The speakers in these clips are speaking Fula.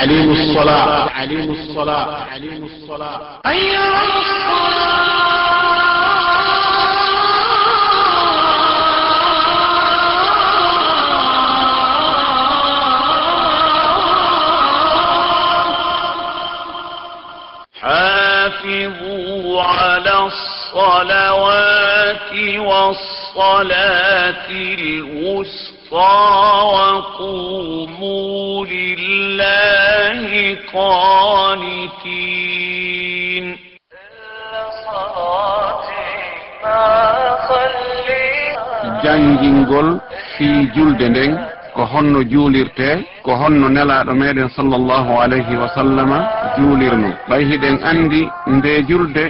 تعليم الصلاة تعليم الصلاة تعليم الصلاة أيها حافظوا على الصلوات والصلاة الوسطى وقوموا لله قانتين. jangingol fi julde nden ko honno juulirte ko honno nelaɗo meɗen sallallahu alayhi wa sallama juulirno ɓay hiɗen andi nde julde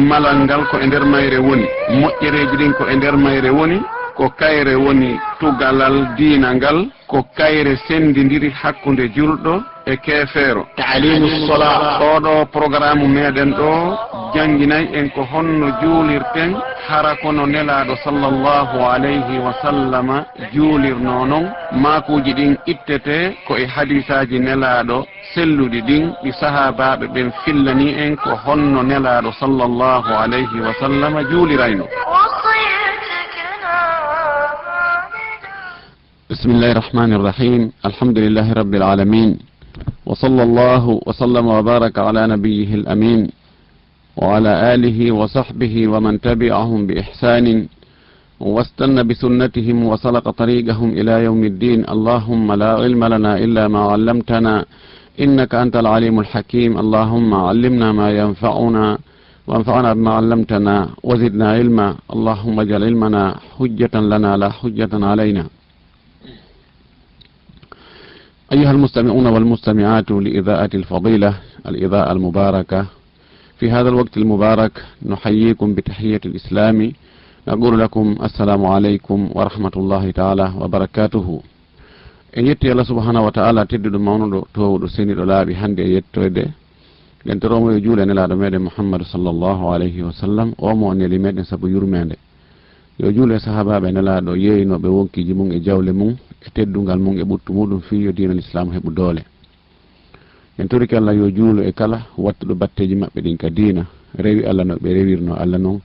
malal ngal ko e nder mayre woni moƴƴereji ɗin ko e nder mayre woni ko kayre woni tugalal diina ngal ko kayre sendidiri hakkude julɗo e keefeero. تعليم الصلاة oɗo programme meɗen ɗo janginay en ko honno juulirten hara kono nelaɗo sallallahu alayhi wa sallama juulirno non makuji ɗin ittete ko e hadisaji nelaɗo selluɗi ɗin ɗi sahabaɓe ɓen fillani en ko honno nelaɗo sallallahu alayhi wa sallama juulirayno. بسم الله الرحمن الرحيم. الحمد لله رب العالمين، وصلى الله وسلم وبارك على نبيه الأمين وعلى آله وصحبه ومن تبعهم بإحسان واستنى بسنتهم وسلك طريقهم إلى يوم الدين. اللهم لا علم لنا إلا ما علمتنا إنك أنت العليم الحكيم. اللهم علمنا ما ينفعنا وانفعنا بما علمتنا وزدنا علما. اللهم اجعل علمنا حجة لنا لا حجة علينا. أيها المستمعون والمستمعات لإذاعة الفضيلة، الإذاعة المباركة، في هذا الوقت المبارك نحييكم بتحية الإسلام، نقول لكم السلام عليكم ورحمة الله تعالى وبركاته. en yetti Allah subhanahu wa ta'ala tedduɗo mawnuɗo towɗo seniɗo laaɓi hande e yettode nden toromo yo juule nelaɗo meɗen Muhammadu sallallahu alayhi wa sallam omo o neli meɗen saabu yurmede. yo juule sahabaɓe nelaɗo yeeynoɓe wonkiji mum e jawle mum e teddugal mum e ɓurtu muɗum fi yo diina l'islam heɓu doole. en toriki Allah yo juulo e kala wattuɗo batteji maɓɓe ɗin ka diina, rewi Allah no ɓe rewirno Allah noon,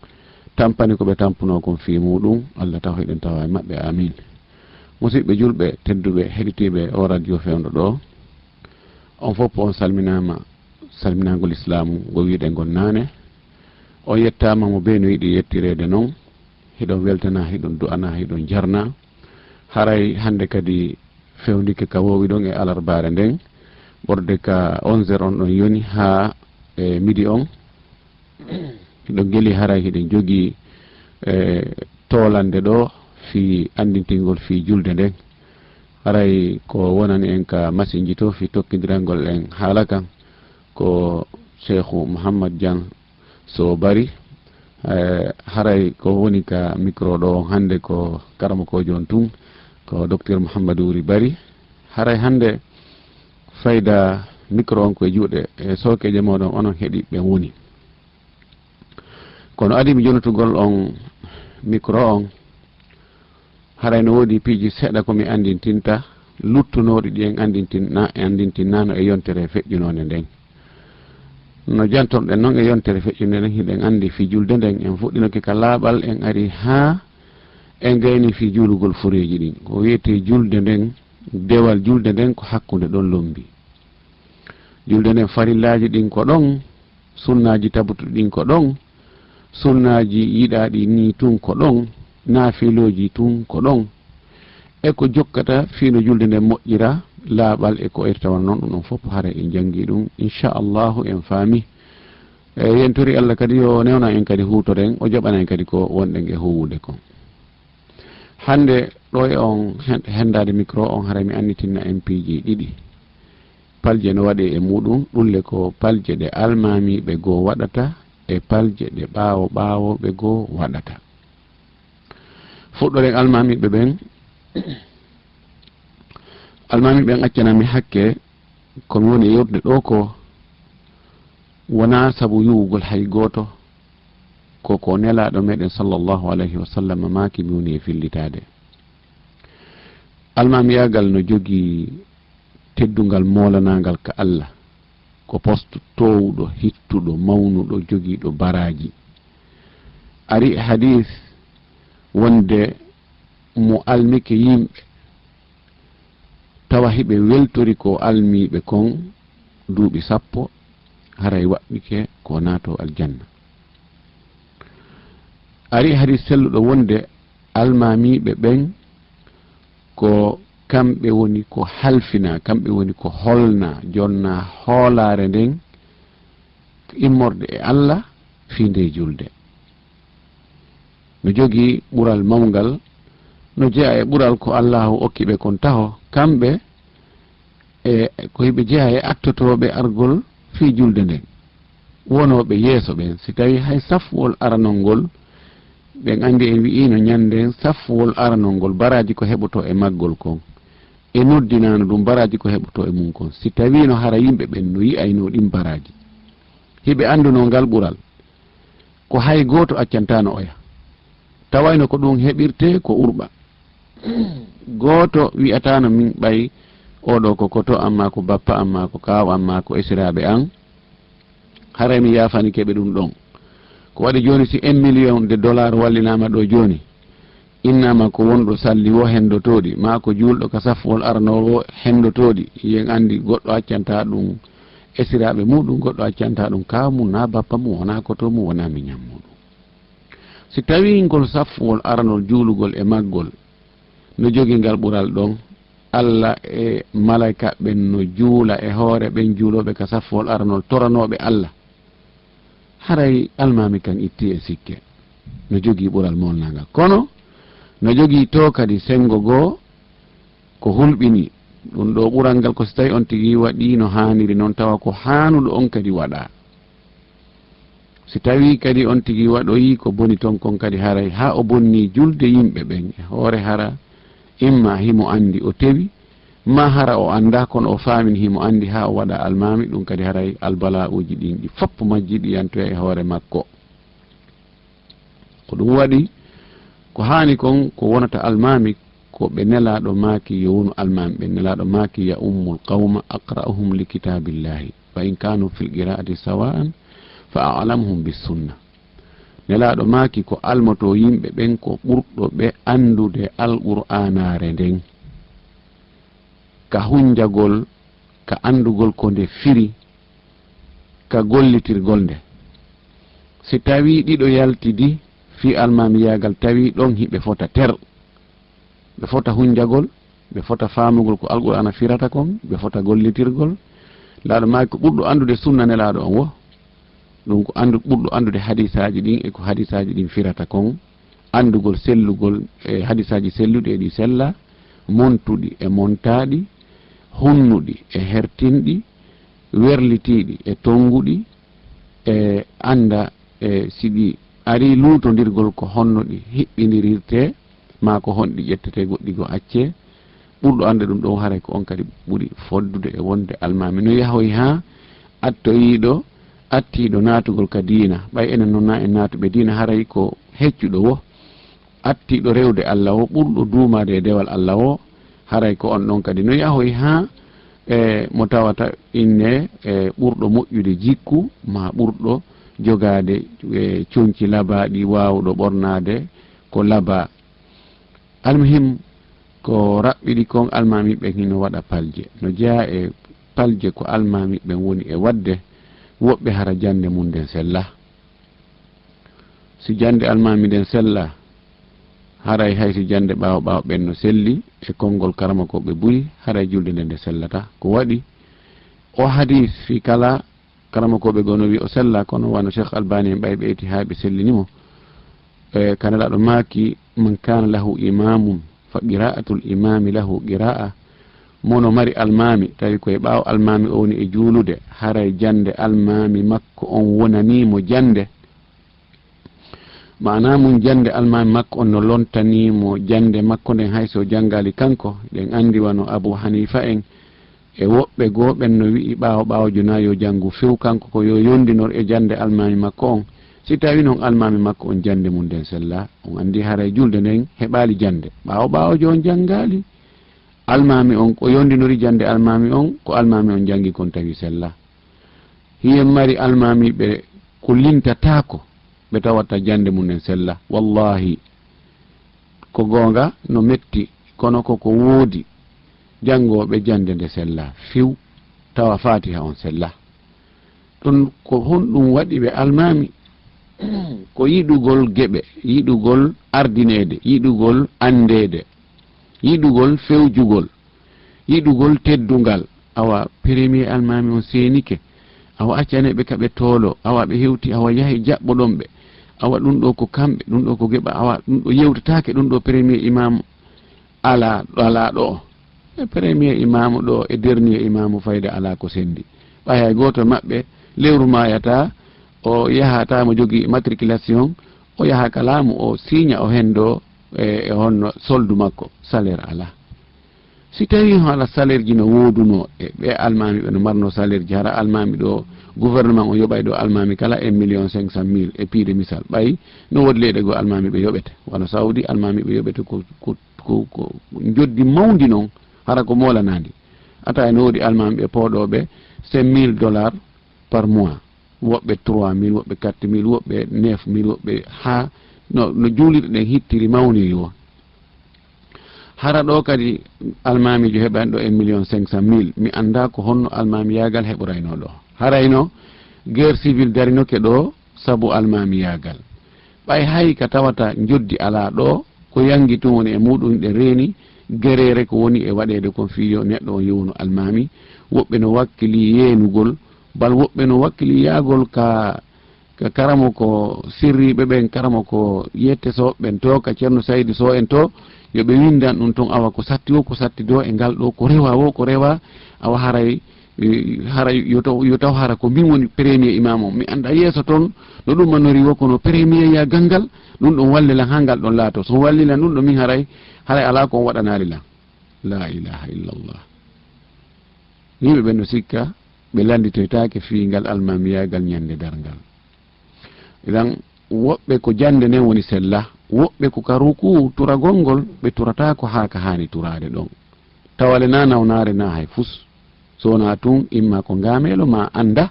tampani ko ɓe tampuno kon fi muɗum. Allah taw heɗen tawa e maɓɓe, amin. musidɓe julɓe tedduɓe heɗitiɓe o radio fewndo ɗo, on fof on salminama salminagol islamu ngo wiɗe gon nane. on yettama mo be no yiɗi yettirede noon. hiɗon weltana, hiɗon du'ana, hiɗon jarna. haray hande kadi fewndike ka wowi ɗon e alarbare nden ɓorde ka 11h on ɗon yoni ha e midi on. hiɗon gueli haray hiɗen jogui tolande ɗo fi andintingol fi julde nden. haray ko wonani en ka masinji to fi tokkidirangol en haala kan ko cheikhu Mouhammad Diang so bari. haray ko woni ka micro ɗo hande ko karama ko jon tun ko docteur Mouhamadou Wuri Bari. haray hande fayda micro on koye juuɗe e sokeje moɗon onon heeɗi ɓe woni. kono adimi jonotugol on micro on, haray no woodi piiji seeɗa komi andintinta luttunoɗi ɗi en andintinnano e yontere feƴƴunode nden. no jantorɗen noon e yontere feƴƴunde nden hiɗen andi fi julde nden en fuɗɗinoki ka laaɓal en ari ha en gayni fi juulugol fureji ɗin. ko wiyete julde nden, dewal julde nden ko hakkude ɗon lombi. julde nden farillaji ɗin ko ɗon, sunnaji tabutuɗi ɗin ko ɗon, sunnaji yiɗaɗi ni tun ko ɗon, naafiloji tun ko ɗon, e ko jokkata fino julde nden moƴƴira laaɓal e ko irtawan noon. ɗum ɗon fof hara en jangi ɗum inchallahu en faami. yen tori Allah kadi yo newna en kadi hutoren, o jaɓana en kadi ko wonɗen e howude kon. hande ɗo e on hendade micro on haray mi annitinna en piiji ɗiɗi. palje no waɗe e muɗum ɗulle ko palje ɗe almamiɓe goo waɗata e palje ɗe ɓaawo ɓe goo waɗata. fuɗɗoren almamiɓe ɓen. almamiɓen accanami hakke komi woni e yewtude ɗo ko wona sabu yuwugol hay goto, koko nelaɗo meɗen sallallahu alayhi wa sallam maki mi woni e fillitade. almamiyagal no jogi teddungal molanangal ka Allah ko postu towɗo hittuɗo mawnuɗo jogiiɗo baraji ari hadith wonde mo almike yimɓe tawa hiɓe weltori ko almiɓe kon duuɓi 10 haray waɗɗike ko naato aljanna ari hadith selluɗo wonde almamiɓe ɓen ko kamɓe woni ko halfina kamɓe woni ko holna jonna hoolare nden immorde e Allah fi nde julde no jogi ɓural mawgal no jeeya e ɓural ko Allahu okkiɓe kon taho kamɓe e ko hiɓe jeeya e attotoɓe argol fi julde nden wonoɓe yeeso ɓen si tawi hay safwol aranol ngol ɓen andi en wi'ino ñanden safwol aranol ngol baraji ko heɓoto e maggol kon e noddinano ɗum baraji ko heɓoto e mum kon si tawino hara yimɓe ɓen no yi'ayno ɗin baraji hiɓe anduno ngal ɓural ko hay goto accantano oya tawayno ko ɗum heɓirte ko urɓa goto wi'atano min ɓay oɗo ko koto amma ko bappa amma ko kaw amma ko esiraɓe an haray mi yafani keɓe ɗum ɗon ko waɗi joni si 1 million de dollars wallinama ɗo joni innama ko wonɗo salli wo hendotoɗi ma ko julɗo ka safwol arnowo hendotoɗi yen andi goɗɗo accanta ɗum esiraɓe muɗum goɗɗo accanta ɗum kaw mum na bappa mum wona koto mum wona miñam muɗum si tawi ngol safwol aranol juulugol e maggol no jogi ngal ɓural ɗon Allah e malaika ɓen no juula e hoore ɓen juuloɓe ka safwol aranol toranoɓe Allah haray almami kan itti e sikke no jogi ɓural molnagal kono no jogi to kadi sengo goo ko hulɓini ɗum ɗo ɓural ngal ko so tawi on tigi waɗi no haniri noon tawa ko hanuɗo on kadi waɗa si tawi kadi on tigi waɗoyi ko boni ton kon kadi haray ha o bonni julde yimɓe ɓen e hoore hara imma himo andi o tewi ma hara o anda kono o famin himo andi ha o waɗa almami ɗum kadi haray albala uji ɗin ɗi fopp majji ɗi yantoya e hoore makko ko ɗum waɗi ko hani kon ko wonata almami ko ɓe nelaɗo maki yo wonu almami ɓe nelaɗo maki ya ummul qawma aqra'uhum li kitabillahi fa in kanu fil qira'ati sawa'an fa a'lamuhum bis sunna nelaɗo maki ko almoto yimɓe ɓen ko ɓurɗo ɓe andude alqur'anare nden ka hunjagol ka andugol ko nde firi ka gollitirgol nde si tawi ɗiɗo yaltidi fi almamiyagal tawi ɗon hiɓe fota ter ɓe fota hunjagol ɓe fota famugol ko alqur'ana firata kon ɓe fota gollitirgol laɗo maki ko ɓurɗo andude sunna nelaɗo on wo ɗum ko ɓurɗo andude hadisaji ɗin e ko hadisaji ɗin firata kon andugol sellugol e hadisaji selluɗi e ɗi sella montuɗi e montaɗi hunnuɗi e hertinɗi werlitiɗi e tonguɗi e anda e siɗi ari luutodirgol ko honnoɗi hiɓɓidirirte ma ko honɗi ƴettete goɗɗi go acce ɓurɗo ande ɗum ɗon haray ko on kadi ɓuuri foddude e wonde almami no yahoy ha attoyiɗo attiɗo natugol ka diina ɓay enen noon na en natuɓe diina haray ko heccuɗo wo attiɗo rewde Allah o ɓurɗo duumade e dewal Allah o haray ko on ɗon kadi no yahoy ha mo tawata inne ɓurɗo moƴƴude jikku ma ɓurɗo jogade coñci labaɗi wawɗo ɓornade ko laba almuhim ko raɓɓiɗi kon almamiɓe hino waɗa palje no jeeya e palje ko almamiɓe woni e wadde woɓɓe hara jande mum nden sella si jande almami nden sella haray haysi jande ɓawo ɓawo ɓen no selli e konngol karama ko ɓe ɓuri haray julde nde nde sellata ko waɗi o hadis fi kala karama ko ɓe gono wi o sella kono wano Cheikh Albani en ɓay ɓe eti ha ɓe sellinimo kanelaɗo maki man kana lahu imamum fa qira'atul imami lahu qira'a mono mari almami tawi koye ɓawo almami o woni e juulude haray jande almami makko on wonanimo jande mana mum jande almami makko on no lontanimo jande makko nden hayso jangali kanko ɗen andi wano Abu Hanifa en e woɓɓe goɓen no wi'i ɓawo jona yo jangu few kanko ko yo yondinor e jande almami makko on si tawi noon almami makko on jande mum nden sella on andi haray julde nden heɓali jande ɓawo jo on jangali almami on ko yondinori jande almami on ko almami on jangi kon tawi sella hiyem mari almami ɓe ko lintatako ɓe tawata jande mumen sella wallahi ko gonga no metti kono koko woodi jangoɓe jande nde sella fiw tawa fatiha on sella ɗum ko honɗum waɗi ɓe almami ko yiɗugol geɓe yiɗugol ardinede yiɗugol andede yiɗugol fewjugol yiɗugol teddungal awa premier almami on senike awa accaneɓe kaɓe toolo awa ɓe hewti awa yahi jaɓɓoɗon ɓe awa ɗum ɗo ko kamɓe ɗum ɗo ko geɓa awa ɗum ɗo yewtatake ɗum ɗo premier imamu ala ɗo premier imamu ɗo e dernier imamu fayda ala ko sendi ɓay hay goto maɓɓe lewru mayata o yahata mo jogui matriculation o yaha kalamu o signa o hendo e honno soldu makko salaire ala si tawi hala salaire ji no woduno e ɓe almami ɓe no marno salaire ji hara almami ɗo gouvernement o yoɓay ɗo almami kala 1.500.000 e piide misal ɓay no wodi leyɗe go almami ɓe yoɓete wano saudi almami ɓe yoɓete ko joddi mawdi noon hara ko molanadi ata no wodi almami ɓe pooɗoɓe $5,000 par mois woɓɓe 3.000 woɓɓe 4.000 woɓɓe 9.000 woɓɓe ha no juuliɗo ɗen hittiri mawniri o hara ɗo kadi almamijo heɓani ɗo 1.500.000 mi anda ko honno almami yagal heɓorayno ɗo harayno guerre civil darinoke ɗo saabu almami yagal ɓay hay ka tawata joddi ala ɗo ko yangi tun woni e muɗum ɗe reeni guerere ko woni e waɗede kon fiyo neɗɗo o yewnu almami woɓɓe no wakkili yeenugol bal woɓɓe no wakkili yaagol ka karamo ko sirriɓe ɓen karamo ko yette so ɓen to ka ceerno saydi so en to yoɓe windan ɗum ton awa ko satti o ko satti do e ngal ɗo ko rewa o ko rewa awa haray yo taw hara ko min woni premier imam o mi anda yeeso toon no ɗum manori wo kono premier ya gangal ɗum ɗon wallilan ha ngal ɗon laato so wallilan ɗum ɗo min haray ala kon waɗanarilan la ilaha illallah yimɓe ɓen no sikka ɓe landitoytake fiingal almamiyagal ñande dargal idan woɓɓe ko jande nden woni sella woɓɓe ko ka ruku turagol ngol ɓe turata ko ha ka hani turade ɗon tawale na nawnare na hay fus sona tun imma ko ngamelo ma anda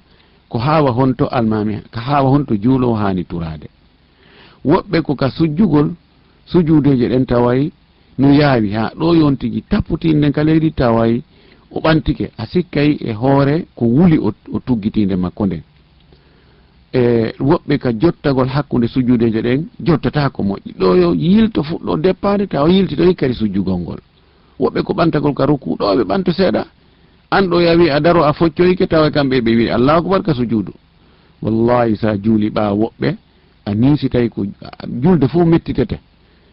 ko hawa honto almami ka hawa honto juulo hani turade woɓɓe ko ka sujjugol sujudeje ɗen taway no yaawi ha ɗo yontigi tapputinde ka leydi taway o ɓantike a sikkay e hoore ko wuli o tuggitinde makko nden e woɓɓe ka jottagol hakkude sujudeje ɗen jottata ko moƴƴi ɗo yo yilto fuɗɗo deppade tawa yiltito hikkadi sujjugol ngol woɓɓe ko ɓantagol ka ruku ɗo ɓe ɓanto seeɗa an ɗo yawi a daro a foccoyke tawa kamɓe ɓe wi allahu akbar ka sujudu wallahi sa juuli ɓawa woɓɓe a nisi tawi ko julde fof mettitete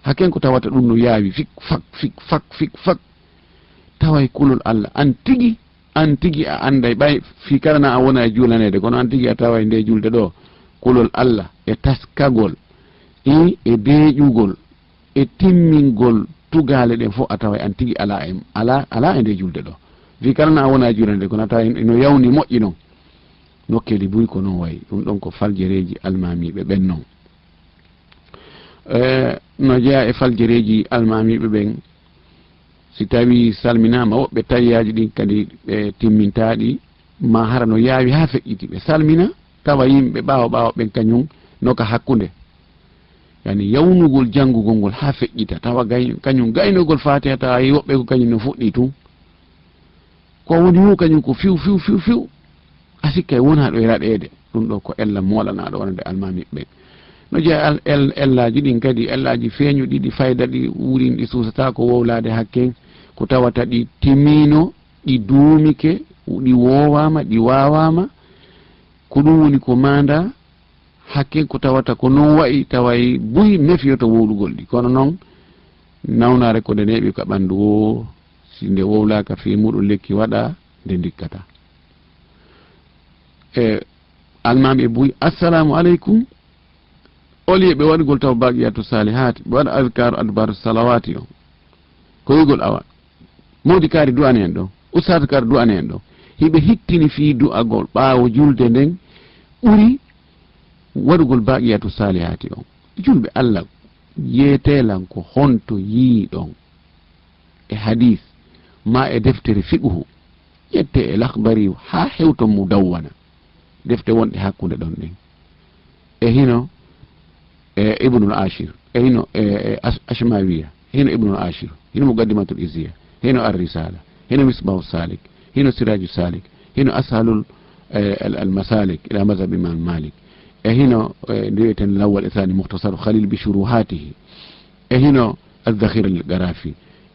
hakken ko tawata ɗum no yaawi fik fak taway kulol Allah an tigi a anday ɓay fi karana a wona e juulanede kono an tigi a taway nde julde ɗo kulol Allah e taskagol e deeƴugol e timmingol tugale ɗen fof a taway an tigi ala e nde julde ɗo fi karana a wona e juulanede kono a taway no yawni moƴƴi noon nokkeli buy ko noon wayi ɗum ɗon ko faljereji almamiɓe ɓen noon no jeeya e faljereji almamiɓe ɓen si tawi salminama woɓɓe tayyaji ɗin kadi ɓe timmintaɗi ma hara no yaawi ha feƴƴiti ɓe salmina tawa yimɓe ɓawa ɓen kañum noka hakkude yani yawnugol janngugol ngol ha feƴƴita tawa kañum gaynogol fatiha tawa yi woɓɓe ko kañum no fuɗɗi tun ko woni hu kañum ko fiw a sikkay wona ɗo e raɗede ɗum ɗo ko ella molanaɗo wonande almamiɓe ɓen no jeeya ellaji ɗin kadi ellaji feeñuɗi ɗi fayda ɗi wurin ɗi susata ko wowlade hakken ko tawata ɗi timmino ɗi duumike ɗi wowama ɗi wawama ko ɗum woni ko manda hakken ko tawata ko non wayi taway buy mefiyoto wowlugol ɗi kono noon nawnare ko nde neeɓi ka ɓandu wo si nde wowlaka fi muɗum lekki waɗa nde dikkata e almami e buy assalamu aleykum oli ɓe waɗigol taw baqiyatu salihati ɓe waɗa azkaru adbaru salawati o ko wigol awa mawdi kaari du'ani en ɗo ustadu kaari du'ani en ɗo hiɓe hittini fi du'agol ɓaawo julde nden ɓuri waɗugol baqiyatu salihati on julɓe Allah yeetelan ko honto yii ɗon e hadis ma e deftere fiqhu ƴette e lakhbari ha hewto mudawwana defte wonde hakkunde ɗon ɗen e hino e ibnul ashir e hino ashmawiya hino ibnul ashir hino muqaddimatul izziya hino ar-risala hino misbahu salik hino siraju salik hino ashalul المسالك إلى مذهب الإمام مالك هنا رواية الأول الثاني مختصر خليل بشروحاته هنا الذخير القرافي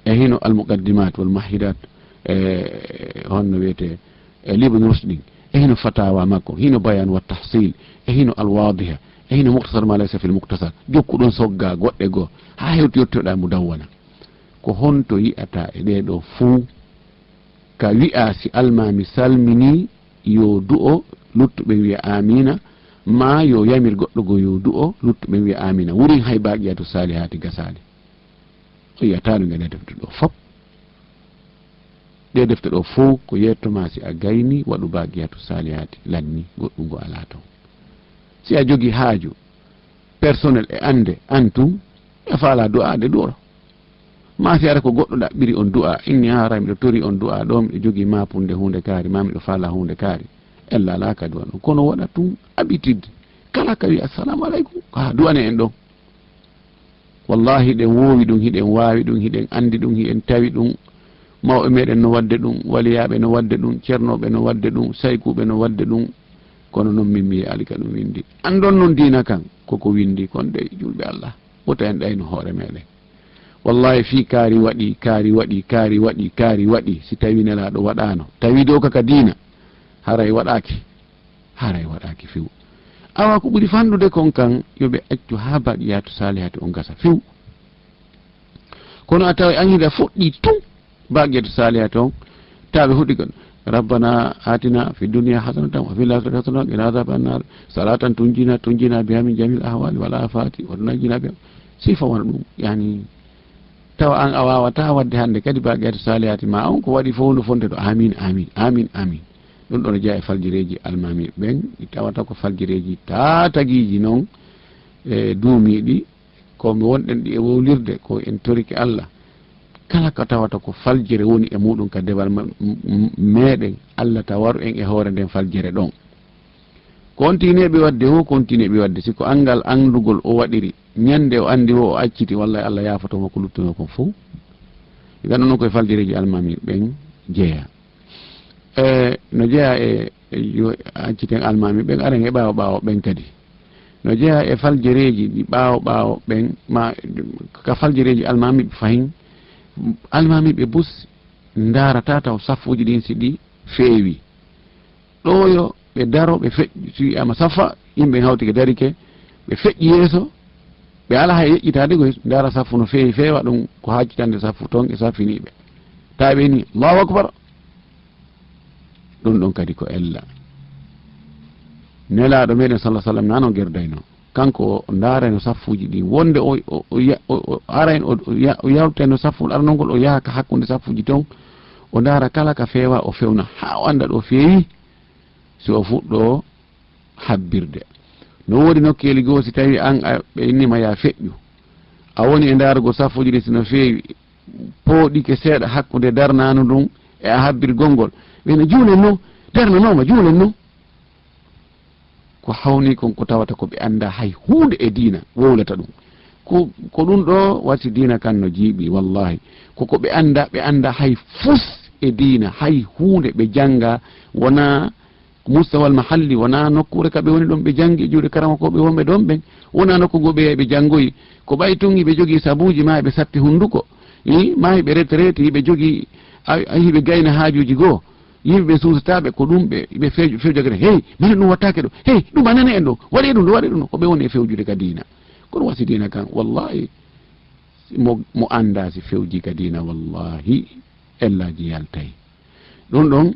هنا المقدمات والمحيدات هنا رواية لابن رشد هنا فتاوى ماكو هنا بيان والتحصيل هنا الواضحة هنا مختصر ما ليس في المختصر جوكو دون سوغا غوتيغو ها هيوتو دا مدونة ko honto yi'ata e ɗeɗo fuu ka wi'a si almami salmini yo du'o luttuɓe wi'a amina ma yo yamir goɗɗo go yo du'o luttuɓe wi'a amina wurin hay baqiyatu salihati gasali o yiyata ɗum e defte ɗo fop ɗe defte ɗo fuu ko yettoma si a gayni waɗu baqiyatu salihati lanni goɗɗum go ala taw si a jogi haaju personnel e ande antum e faala du'a de du'o ma si ara ko goɗɗo ɗaɓɓiri on du'a inni hara miɗo tori on du'a ɗo miɗo jogi mapunde hunde kaari ma miɗo faala hunde kaari ella ala ka du'a ɗum kono waɗa tum habitude kala ka wi assalamu aleykum ha du'ane en ɗon wallahi hiɗen wowi ɗum hiɗen wawi ɗum hiɗen andi ɗum hiɗen tawi ɗum mawɓe meɗen no wadde ɗum waliyaɓe no wadde ɗum ceernoɓe no wadde ɗum saykuɓe no wadde ɗum kono noon min mi alika ɗum windi andon noon dina kan koko windi kon de julɓe Allah wota en ɗayno hoore meɗen wallahi fi kaari waɗi si tawi nelaɗo waɗano tawi dow kaka dina haray waɗaki few awa ko ɓuri fandude kon kan yoɓe accu ha baqiyatu salihati on gasa few kono a tawi an hida fuɗɗi tum baqiyatu salihati on taɓe huɗi kon rabbana atina fi dunya hasanatan wa fil akhirati hasanatan wa qina adhaban nar salatan tunjina biha min jamil ahwali wal afati wa tunajjina biha sifa wona ɗum yani tawa an a wawata wadde hande kadi baqiyatu salihati ma on ko waɗi fof no fonde ɗo amin ɗum ɗon jeeya e faljireji almami ɓen tawata ko faljireji tatagiji noon e duumiɗi komi wonɗen ɗi e wowlirde ko en toriki Allah kala ko tawata ko faljire woni e muɗum ka dewal meɗen Allah tawaru en e hoore nden faljire ɗon kontineɓe wadde ho kontineɓe wadde siko angal andugol o waɗiri ñande o andi o acciti wallahi Allah yafatoma ko luttuno kon fof ganda noon koye faljireji almami ɓen jeeya no jeeya e acciten almami ɓen aren e ɓawo ɓen kadi no jeeya e faljireji ɗi ɓawo ɓen ma ka faljireji almami ɓe fayin almami ɓe bus darata taw saffuji ɗin si ɗi feewi ɗoyo ɓe daro ɓe feƴƴi si ama safa yimɓe hawtike darike ɓe feƴƴi yeeso ɓe ala hay yeƴƴitade koy dara saffu no feewi feewa ɗum ko haccitande saffu ton e saffiniɓe taɓe ni allahu akbar ɗum ɗon kadi ko ella nelaɗo meɗen sallah sallam nano gerdayno kanko o darayno saffuji ɗi wonde o arayno o yawteno safful arnongol o yahaka hakkude saffuji ton o dara kala ka feewa o fewna ha o anda ɗo feewi si o fuɗɗo habbirde no wodi nokkeli goo si tawi an ɓe innima ya feƴƴu a woni e darugo saffuji ɗi sino feewi pooɗike seeɗa hakkude darnanu ɗum e a habbir gongol ɓene juulen noon darnanoma juulen noon ko hawni kon ko tawata ko ɓe anda hay hunde e diina wowlata ɗum ko ɗum ɗo wasi diina kan no jiiɓi wallahi koko ɓe anda hay fus e diina hay hunde ɓe janga wona mustawal mahalli wona nokkure kaɓe woni ɗon ɓe jangi juuɗe karama koɓe wonɓe ɗon ɓen wona nokkugo ɓe jangoyi ko ɓay tungi ɓe jogui sabuji ma ɓe satti hunduko ma hiɓe retraite hiɓe jogui hiɓe gayna haajuji goo yimɓe suusataɓe ko ɗum ɓe fewjagata hey minen ɗum wattake ɗo hey ɗum anani en ɗo waɗi ɗum ko ɓe woni e fewjude ka diina kono wasi diina kan wallahi mo anda si fewji ka diina wallahi ellaji yaltayi ɗum ɗon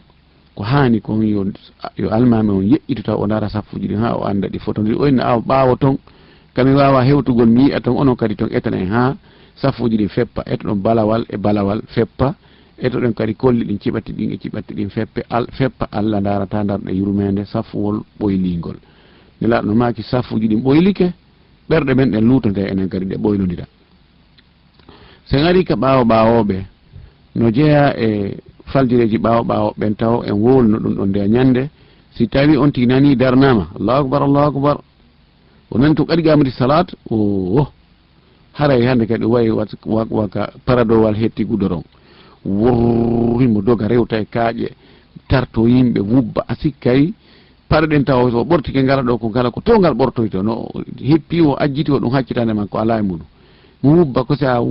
ko hani kon yo almami on yeƴƴito taw o dara saffuji ɗi ha o anda ɗi fotodiri o inna ɓawo ton kami wawa hewtugol mi yi'a ton onon kadi ton etan en ha saffuji ɗin feppa eto ɗon balawal feppa eto ɗen kadi kolli ɗin ciɓatti ɗin e ciɓatti ɗin feppa Allah darata darɗe yurmede saffuwol ɓoylingol nelaɗo no maki saffuji ɗin ɓoylike ɓerɗe men ɗen lutode enen kadi ɗe ɓoylodira sen ari ka ɓawoɓe no jeeya e faljireji ɓawo ɓen taw en wowluno ɗum ɗon nde ñande si tawi on tinani darnama allahu akbar o nani to ƙaɗigamati salat o haray hande kadi wayi waka paradowal hetti gudoron worrimo doga rewta e kaaƴe tarto yimɓe wubba a sikkay paɗeɗen taw so ɓortike ngala ɗo ko ngala ko to ngal ɓortoyto no heppi o ajjiti o ɗum haccitande man ko ala e muɗum mo wubba ko sa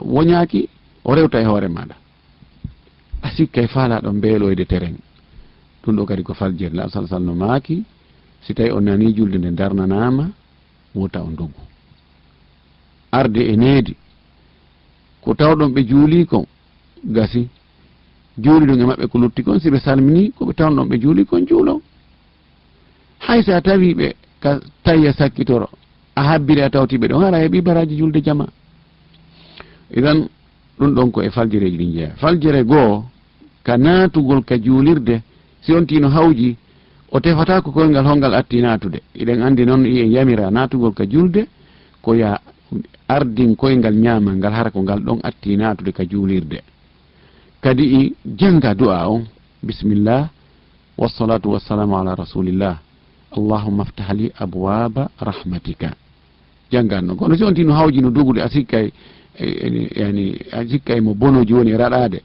woñaki o rewta e hoore maɗa a sikkay faalaɗo mbeeloyde terrain ɗum ɗo kadi ko faljere la sal no maaki si tawi on nani julde nde darnanama wota on doggu arde e needi ko tawɗon ɓe juuli kon gasi juuli ɗum e maɓɓe ko lutti kon si ɓe salmini koɓe tawɗon ɓe juuli kon juulon hay sa tawi ɓe ka tayya sakkitoro a habbiri a tawtiɓe ɗon hara heeɓi baraji julde jama idan ɗum ɗon ko e faljereji ɗi jeeya faljere goo ka naatugol ka juulirde si on tino hawji o tefata ko koyngal hongal atti natude eɗen andi noon en yamira natugol ka julde ko ya ardin koyngal ñamal ngal hara ko ngal ɗon atti natude ka juulirde kadi i janga du'a on bismillah wassalatu wassalamu ala rasulillah allahumma aftah li abwaba rahmatika janganno kono si on tino hawji no dogude a sikkay yani a sikkay mo bonoji woni raɗade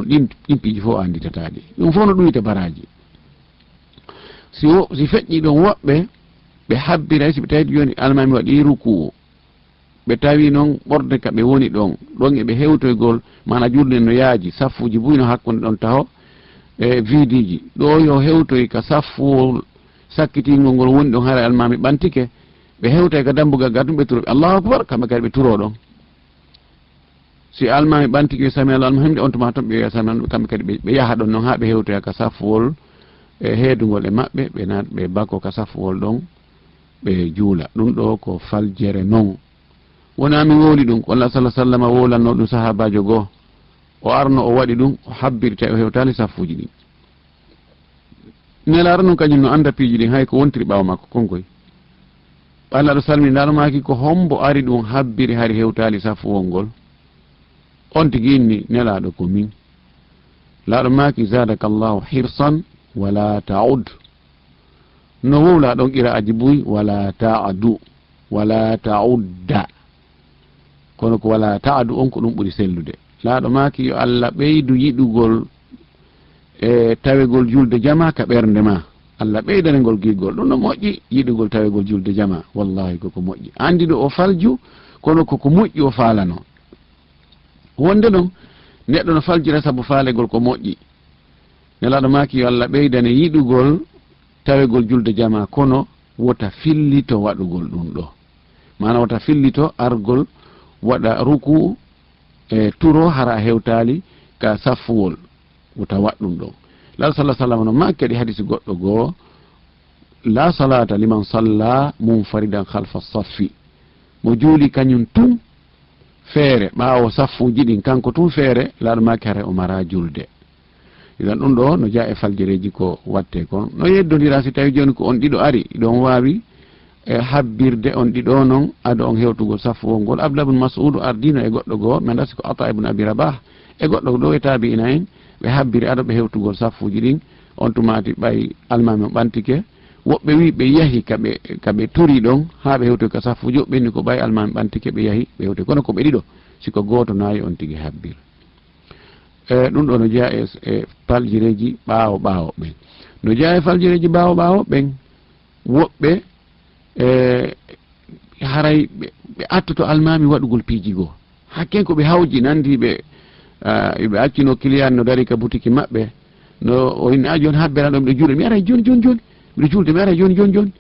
ɗin piiji fof anditataɗi ɗum fof no ɗum wiyte baraji si feƴƴi ɗon woɓɓe ɓe habbiray si ɓe tawi joni almami waɗi ruku ɓe tawi noon ɓorde ka ɓe woni ɗon eɓe hewtoygol mana julde no yaaji saffuji buyno hakkude ɗon taho e vidiji ɗo yo hewtoy ka saffuwol sakkitingol ngol woni ɗon haara almami ɓantike ɓe hewtay ka dambugal ga tum ɓe turo ɓe allahu akbar kamɓe kadi ɓe turo ɗon si almami ɓantike wi sami allah alhamdi on tuma toon ɓe wiya sami kamɓe kadi ɓe yaha ɗon noon ha ɓe hewtoya ka saffuwol e heedugol e maɓɓe ɓe nat ɓe bakko ka saffuwol ɗon ɓe juula ɗum ɗo ko faljere noon wona mi wowli ɗum ko allah sallah sallam wolanno ɗum sahabajo goo o arno o waɗi ɗum o habbiri tawi o hewtali saffuji ɗin nelara noon kañum no anda piiji ɗin hay ko wontiri ɓawa makko konkoy Allah ɗo salmini ndaɗomaki ko hombo ari ɗum habbiri hari hewtali saffuwol ngol on tigi inni nelaɗo ko min laɗo maki zadaka llahu hirsan wala taud no wowla ɗon ira aji buy wala taadu wala taudda kono ko wala taadu on ko ɗum ɓuri sellude laaɗo maki yo Allah ɓeydu yiɗugol e tawegol julde jama ka ɓernde ma Allah ɓeydanengol giggol ɗum no moƴƴi yiɗugol tawegol julde jama wallahi koko moƴƴi andiɗo o falju kono koko moƴƴi o faalano wonde ɗon neɗɗo no faljira saabu faalegol ko moƴƴi nelaɗo maki yo Allah ɓeydane yiɗugol tawegol julde jama kono wota fillito waɗugol ɗum ɗo mana wota fillito argol waɗa ruku e turo hara hewtali ka saffuwol wota waɗɗum ɗo la sallah sallam no makki kadi hadisi goɗɗo goo la salata liman salla munfaridan halfa saffi mo juuli kañum tum feere ɓawo saffuji ɗin kanko tum feere laɗo makki hara o mara julde idan ɗum ɗo no jaa e faljereji ko watte kon no yeddodira si tawi joni ko on ɗiɗo ari ɗon wawi e habbirde on ɗiɗo noon ado on hewtugol saffuwol ngol Abdullah ibn Mas'ud ardino e goɗɗo goo mi andasi ko Ata ibn Abi Rabah e goɗɗo ɗo e taabi ina en ɓe habbiri ado ɓe hewtugol saffuji ɗin on tumati ɓay almami o ɓantike woɓɓe wi ɓe yahi kaɓe turi ɗon ha ɓe hewtoy ka saffuji woɓɓe ni ko ɓay almami ɓantike ɓe yahi ɓe hewtoy kono ko ɓe ɗiɗo siko goto nayi on tigui habbir ɗum ɗo no jeeya e faljireji ɓaawo ɓen no jeeya e faljireji ɓaawo ɓen woɓɓe haray ɓe attoto almami waɗugol piiji goo hakken ko ɓe hawji nandi ɓe accino client no dari ka boutique maɓɓe no o inni a joni habberaɗo mbiɗo juuɗe mi ara joni mbiɗo julde mi ara joni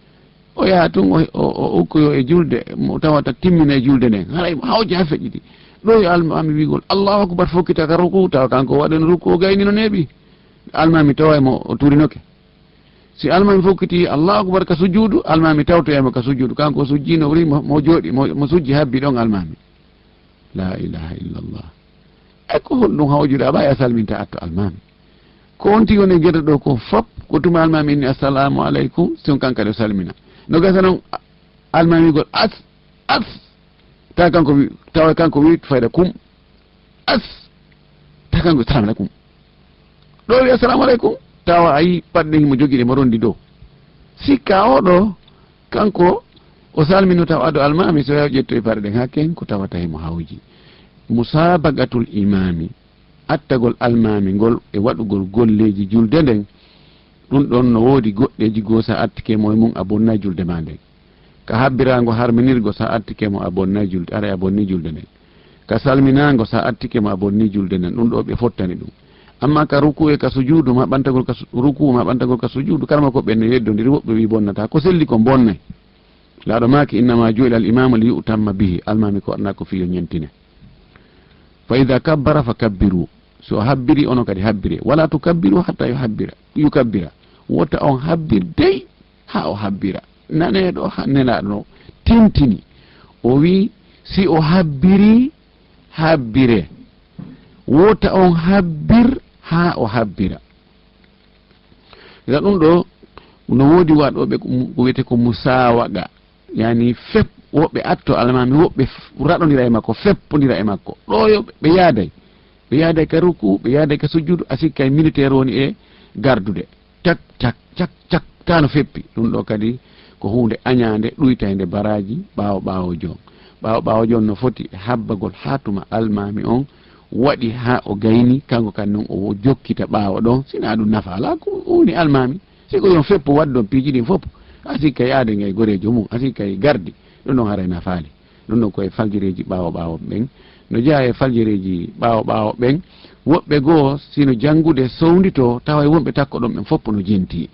o yaha tun o ukkoyo e julde mo tawata timmina e julde nden haray hawji ha feƴƴiti ɗo yo almami wigol allahu akbar fokkita ka ruku tawa kanko waɗano ruku o gayni no neeɓi almami tawaymo o turinoke si almami fokkiti allahu akbar ka sujudu almami tawtoyamo ka sujudu kanko sujjino wuri mo jooɗi mo sujji habbi ɗon almami la ilaha illallah ay ko honɗum hawjude a ɓawi a salminta atto almami ko on tigi woni gueɗe ɗo ko fop ko tuma almami inni assalamu aleykum son kankade o salmina no gasa noon almami gol as tawa kanko wi fayda kum as takango assalamu alaikum ɗo wi assalamu alaikum tawa ayi paɗɗe himo jogiɗe mo rondi dow sikka oɗo kanko o salmino taw ado almami so yaw ƴetto e parɗe ha ken ko tawata himo hawji musabagatul imami attagol almami ngol e waɗugol golleji julde nden ɗum ɗon no woodi goɗɗeji goo sa attike mo e mum a bonnay julde ma nden ka habbirago harminirgo sa attike mo a bonnay julde ara a bonni julde nden ka salminago sa attike mo a bonni julde nden ɗum ɗo ɓe fottani ɗum amma ka ruku e ka sujudu ma ɓantagol ka ruku ma ɓantagol ka sujudu karma ko ɓenne yeddodiri woɓɓe wi bonnata ko selli ko bonnay laaɗo maki innama ju'ila al imamu li yu'tamma bihi almami ko waɗna ko fiyo ñentine fa ida kabbara fa kabbiru so habbiri ono kadi habbire wala tukabbiru hatta yukabbira wota on habbir dey ha o habbira naneɗo nelaɗo tintini o wi si o habbiri habbire wota on habbir ha o habbira ida ɗum ɗo no woodi waɗoɓe ko wiyete ko musawaga yani fep woɓɓe atto almami woɓɓe raɗodira e makko feppodira e makko ɗo ɓe yaaday ka ruku ɓe yaaday ka sujjudu asikka e militaire woni e gardude cak cak cak cak tano feppi ɗum ɗo kadi ko hunde añade ɗuytayde baraji ɓawo jon no foti habbagol hatuma almami on waɗi ha o gayni kanko kan noon o jokkita ɓawo ɗon sina ɗum nafa ala ko woni almami siko yon feppo waddi ɗon piiji ɗin fof asikka e aade ngay gorejo mum asikka e gardi ɗum ɗon haray nafaali ɗum ɗon koye faljireji ɓawo ɓen no jeeya e faljireji ɓawo ɓen woɓɓe goo sino janngude sowndito tawa e wonɓe takko ɗon ɓen fof no jenti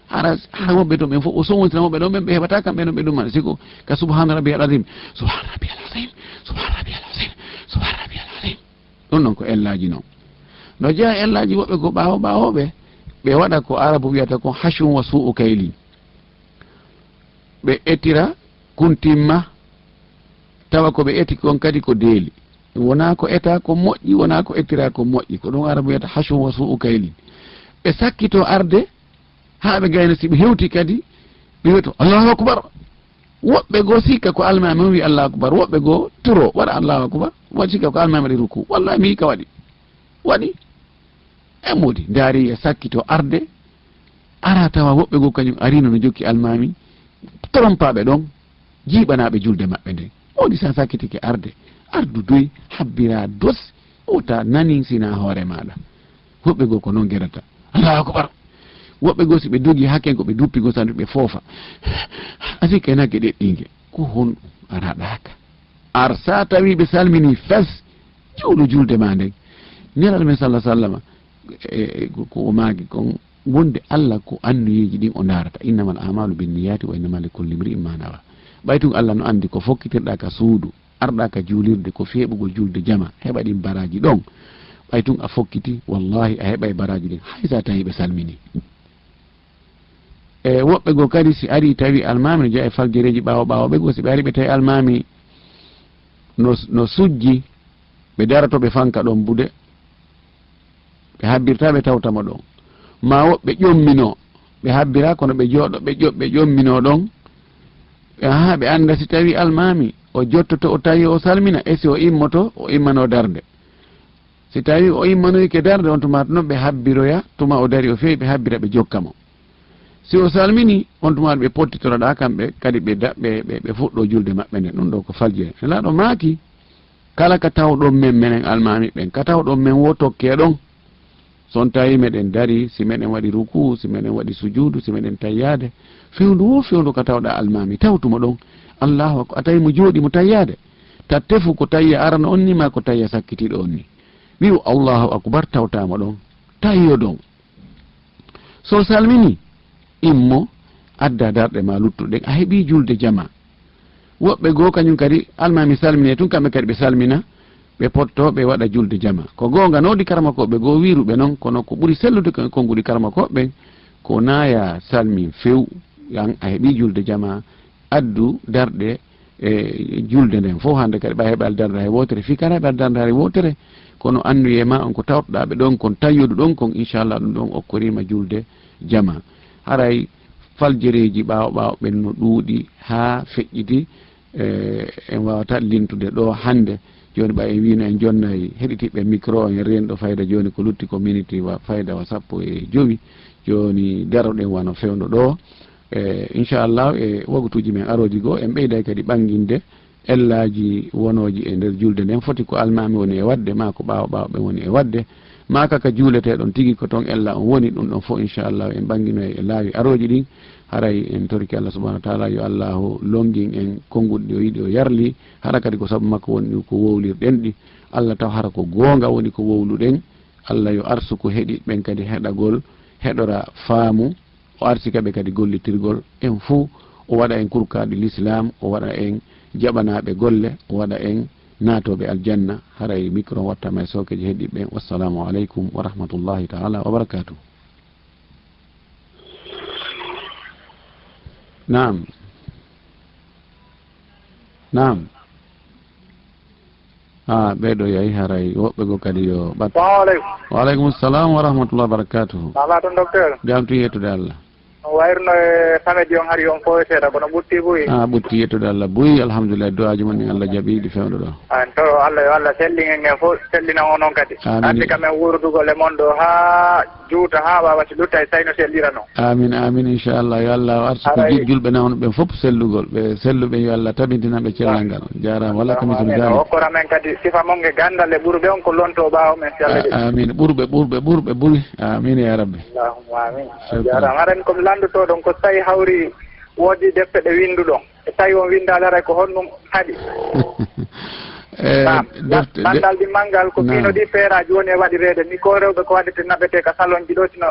hara woɓɓe to ɓen fof o sowntira woɓɓe ɗon ɓen ɓe heɓata kamɓe no ɓe ɗuman siko ka subhana rabbiyal azim subhana rabbiyal azim subhana rabbiyal azim subhana rabbiyal azim ɗum ɗon ko ellaji noon no jeeya ellaji woɓɓe go ɓawoɓe ɓe waɗa ko arabu wiyata ko hashum wa su'u kayli ɓe ettira kuntimma tawa ko ɓe etti kon kadi ko deeli wona ko eta ko moƴƴi wona ko ettira ko moƴƴi ko ɗum arabu wiyata hashum wa su'u kayli ɓe sakkito arde ha ɓe gayna si ɓe hewti kadi ɓe wiyato allahu akbar woɓɓe goo sikka ko almami wi allahu akbar woɓɓe goo turo waɗa allahu akbar waɗi sikka ko almami waɗi ruku wallahi mi hika waɗi e modi daari e sakkito arde ara tawa woɓɓe goo kañum arino no jokki almami trompaɓe ɗon jiiɓanaɓe julde maɓɓe nden wodi sa sakkitike arde ardu doy habbira dos wota nani sina hoore maɗa woɓɓe goo ko noon guerata allahu akbar woɓɓe goo si ɓe dogi hakken ko ɓe duppi goo sandu ɓe foofa asikka en hakke ɗeɗɗingue ko hon araɗaka ar sa tawi ɓe salmini fes juuɗo julde ma nden nelaɗo men sallama ko o maagi kon wonde Allah ko annuyeji ɗin o darata innamal a'malu binniyati wa innama likulli imri'in ma nawa ɓaytun Allah no andi ko fokkitirɗa ka suudu arɗa ka juulirde ko feeɓugol julde jama heɓa ɗin baraji ɗon ɓaytun a fokkiti wallahi a heɓa e baraji ɗin haysa tawi ɓe salmini e woɓɓe goo kadi si ari tawi almami no jeeya e faljereji ɓawoɓe goo si ɓe ari ɓe tawi almami no sujji ɓe darato ɓe fanka ɗon bude ɓe habbirta ɓe tawtama ɗon ma woɓɓe ƴommino ɓe habbira kono ɓe jooɗo ɓe ƴommino ɗon ha ɓe anda si tawi almami o jottoto o tawi o salmina e si o immoto o immano darde si tawi o immanoyke darde on tuma noon ɓe habbiroya tuma o dari o fewi ɓe habbira ɓe jokkamo si o salmini on tuma ɓe pottitoraɗa kamɓe kadi ɓe fuɗɗo julde maɓɓe nde ɗum ɗo ko faljire nelaɗo maaki kala ka tawɗon men menen almami ɓen ka tawɗon men wo tokke ɗon son tawi meɗen dari si meɗen waɗi ruku si meɗen waɗi sujudu si meɗen tayyade fewdu ka tawɗa almami tawtuma ɗon allahu akbar a tawi mo jooɗi mo tayyade ta tefu ko tayya arana on ni ma ko tayya sakkitiɗo on ni wi'u allahu akbar tawtama ɗon tayyo ɗon so salmini immo adda darɗe ma luttuɗen a heeɓi julde jama woɓɓe goo kañum kadi almami salmine tun kamɓe kadi ɓe salmina ɓe potto ɓe waɗa julde jama ko gonga nodi karama koɓe goo wiruɓe noon kono ko ɓuuri sellude konngudi karama koɓɓen ko naya salmin few yan a heeɓi julde jama addu darɗe e julde nden fof hande kadi ɓa heɓal darde hay wotere fi kala heɓal darde hay wotere kono annuye ma on ko tawtoɗaɓe ɗon kon tayyodu ɗon kon inchallah ɗum ɗon okkorima julde jama haray faljereji ɓawo ɓen no ɗuuɗi ha feƴƴiti en wawata lintude ɗo hande joni ɓa en wino en jonnayi heɗitiɓe micro en renɗo fayda joni ko lutti ko minute wa fayda wa 15 joni daroɗen wano fewno ɗo inchallah e wagtuji men aroji goo en ɓeyday kadi ɓanginde ellaji wonoji e nder julde nden foti ko almami woni e wadde ma ko ɓawoɓe woni e wadde ma kaka juuleteɗon tigui ko toon ella on woni ɗum ɗon fof inchallah en ɓangino e laawi aroji ɗin haray en toriki Allah subhanahu wa ta'ala yo Allahu longin en konguɗi o yiiɗi o yarli hara kadi ko sabu makko woni ko wowlirɗen ɗi Allah taw hara ko goonga woni ko wowluɗen Allah yo arsu ko heeɗi ɓen kadi heɗagol heɗora faamu o arsi kaɓe kadi gollitirgol en fou o waɗa en kurkaɗe l'islam o waɗa en jaɓanaɓe golle o waɗa en naatoɓe aljanna haray micro wattama e sokeji heeɗiɓe wassalamu aleykum wa rahmatullahi ta'ala wa barakatuh. Naam. Naam. ɓeɗo yahi haray woɓɓe go kadi yo ɓat. Wa aleykum salam wa rahmatullahi wa barakatuh. Ala ton docteur. Jam tu yettude Allah. Wayrno e famedi on hari on fof seeɗa kono ɓutti buyi. ɓutti yettude Allah buyi alhamdulillah du'aji mon ɗin Allah jaɓiɗi fewɗo ɗo. To Allah yo Allah sellingen en fof sellina on on kadi. Andi kamen wurdugol e mon ɗo ha juuta ha wawati lutta e sayno sellira noon. Amin amin inchallah yo Allah arsu ko julɓe nawno ɓen fof sellugol ɓe selluɓe yo Allah tabintinaɓe cellal ngal jarama walla kamitum dali hokkora men kadi sifa mon e gandal e ɓurɓe on ko lonto ɓawo men si Allah jaɓi. Amin ɓurɓe ɓuri amin ya rabbi. Allahumma amin jarama aɗa komi landuto ɗon ko tawi hawri woodi defte ɗe winduɗon e tawi on windade aray ko honɗum haaɗi bandal ɗi manggal ko kino ɗi feeraji woni e waɗirede ni ko rewɓe ko waɗete naɓete ka salon ji ɗo tino